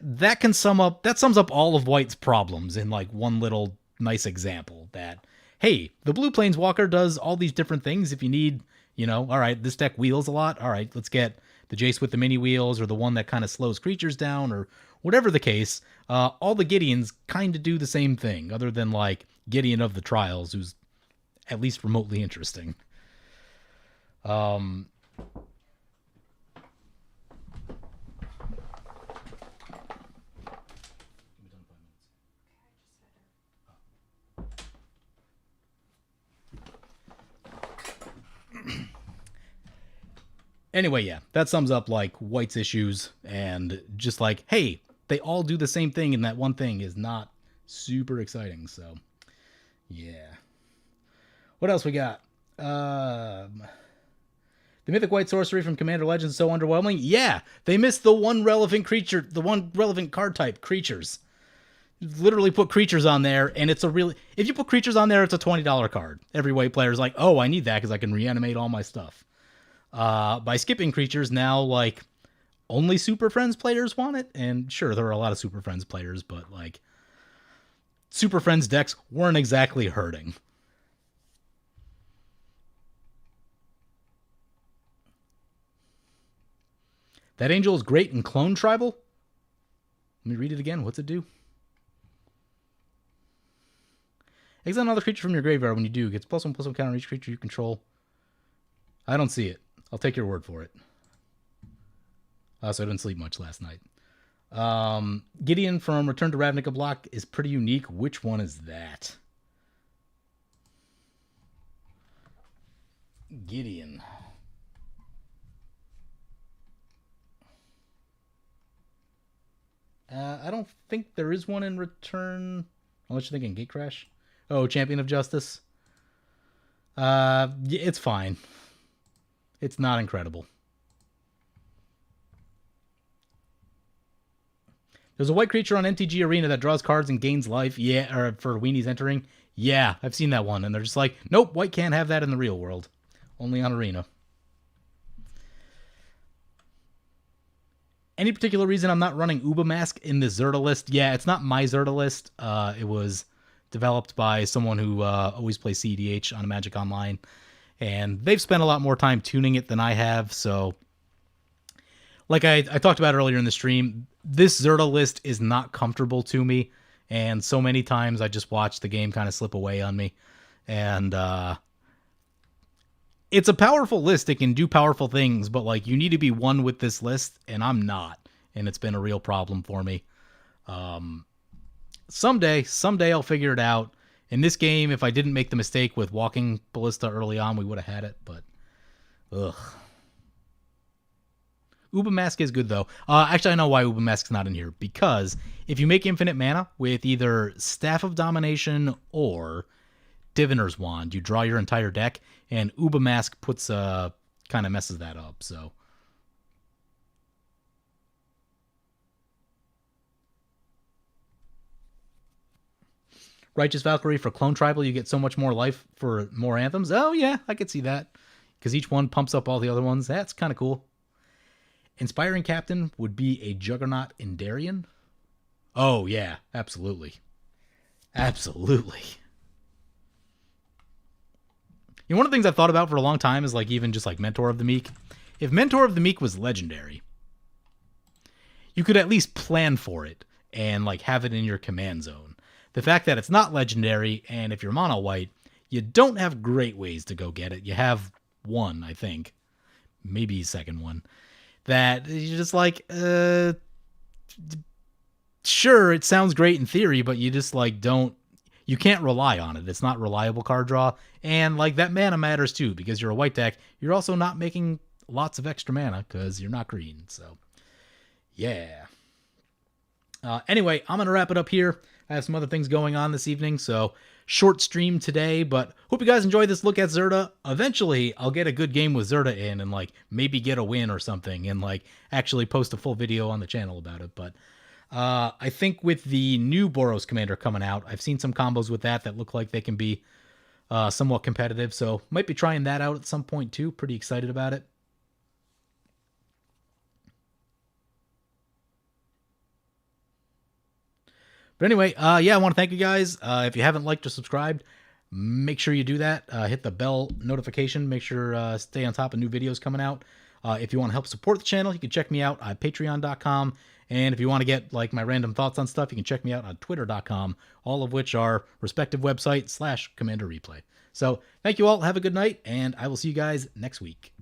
sums up all of White's problems in like one little nice example. That, hey, the blue planeswalker does all these different things. If you need, all right, this deck wheels a lot. All right, let's get the Jace with the mini wheels, or the one that kind of slows creatures down, or whatever the case. All the Gideons kind of do the same thing, other than like Gideon of the Trials, who's at least remotely interesting. Anyway, yeah, that sums up like White's issues, and just like, hey, they all do the same thing, and that one thing is not super exciting. So, yeah. What else we got? The Mythic White Sorcery from Commander Legends is so underwhelming. Yeah, they missed the one relevant creature, the one relevant card type, creatures. Literally put creatures on there, and it's a really... If you put creatures on there, it's a $20 card. Every White player's like, oh, I need that because I can reanimate all my stuff. By skipping creatures, now, like, only Super Friends players want it. And sure, there are a lot of Super Friends players, but, like, Super Friends decks weren't exactly hurting. That angel is great in Clone Tribal. Let me read it again. What's it do? Exile another creature from your graveyard. When you do, gets +1/+1 counter on each creature you control. I don't see it. I'll take your word for it. So I didn't sleep much last night. Gideon from Return to Ravnica block is pretty unique. Which one is that? Gideon. I don't think there is one in Return. Unless you're thinking Gatecrash. Oh, Champion of Justice. It's fine. It's not incredible. There's a white creature on MTG Arena that draws cards and gains life. Yeah, or for weenies entering. Yeah, I've seen that one. And they're just like, nope, white can't have that in the real world. Only on Arena. Any particular reason I'm not running Uba Mask in the Zirda list? Yeah, it's not my Zirda list. It was developed by someone who always plays CEDH on Magic Online. And they've spent a lot more time tuning it than I have. So, like I talked about earlier in the stream, this Zirda list is not comfortable to me. And so many times I just watch the game kind of slip away on me. And it's a powerful list. It can do powerful things. But like, you need to be one with this list. And I'm not. And it's been a real problem for me. Someday I'll figure it out. In this game, if I didn't make the mistake with walking Ballista early on, we would have had it, but ugh. Uba Mask is good, though. Actually, I know why Uba Mask's not in here, because if you make infinite mana with either Staff of Domination or Diviner's Wand, you draw your entire deck, and Uba Mask puts kind of messes that up, so... Righteous Valkyrie for Clone Tribal, you get so much more life for more anthems. Oh, yeah, I could see that. Because each one pumps up all the other ones. That's kind of cool. Inspiring Captain would be a Juggernaut in Darien. Oh, yeah, absolutely. Absolutely. You know, one of the things I've thought about for a long time is like even just like Mentor of the Meek. If Mentor of the Meek was legendary, you could at least plan for it and like have it in your command zone. The fact that it's not legendary, and if you're mono white, you don't have great ways to go get it. You have one, I think. Maybe a second one. That you're just like, sure, it sounds great in theory, but you just like you can't rely on it. It's not reliable card draw. And like that mana matters too, because you're a white deck. You're also not making lots of extra mana because you're not green. So, yeah. Anyway, I'm going to wrap it up here. I have some other things going on this evening, so short stream today, but hope you guys enjoyed this look at Zirda. Eventually, I'll get a good game with Zirda in and like maybe get a win or something and like actually post a full video on the channel about it. But I think with the new Boros Commander coming out, I've seen some combos with that look like they can be somewhat competitive, so might be trying that out at some point too. Pretty excited about it. But anyway, yeah, I want to thank you guys. If you haven't liked or subscribed, make sure you do that. Hit the bell notification. Make sure stay on top of new videos coming out. If you want to help support the channel, you can check me out at patreon.com. And if you want to get like my random thoughts on stuff, you can check me out on twitter.com, all of which are respective websites /Commander Replay. So thank you all. Have a good night, and I will see you guys next week.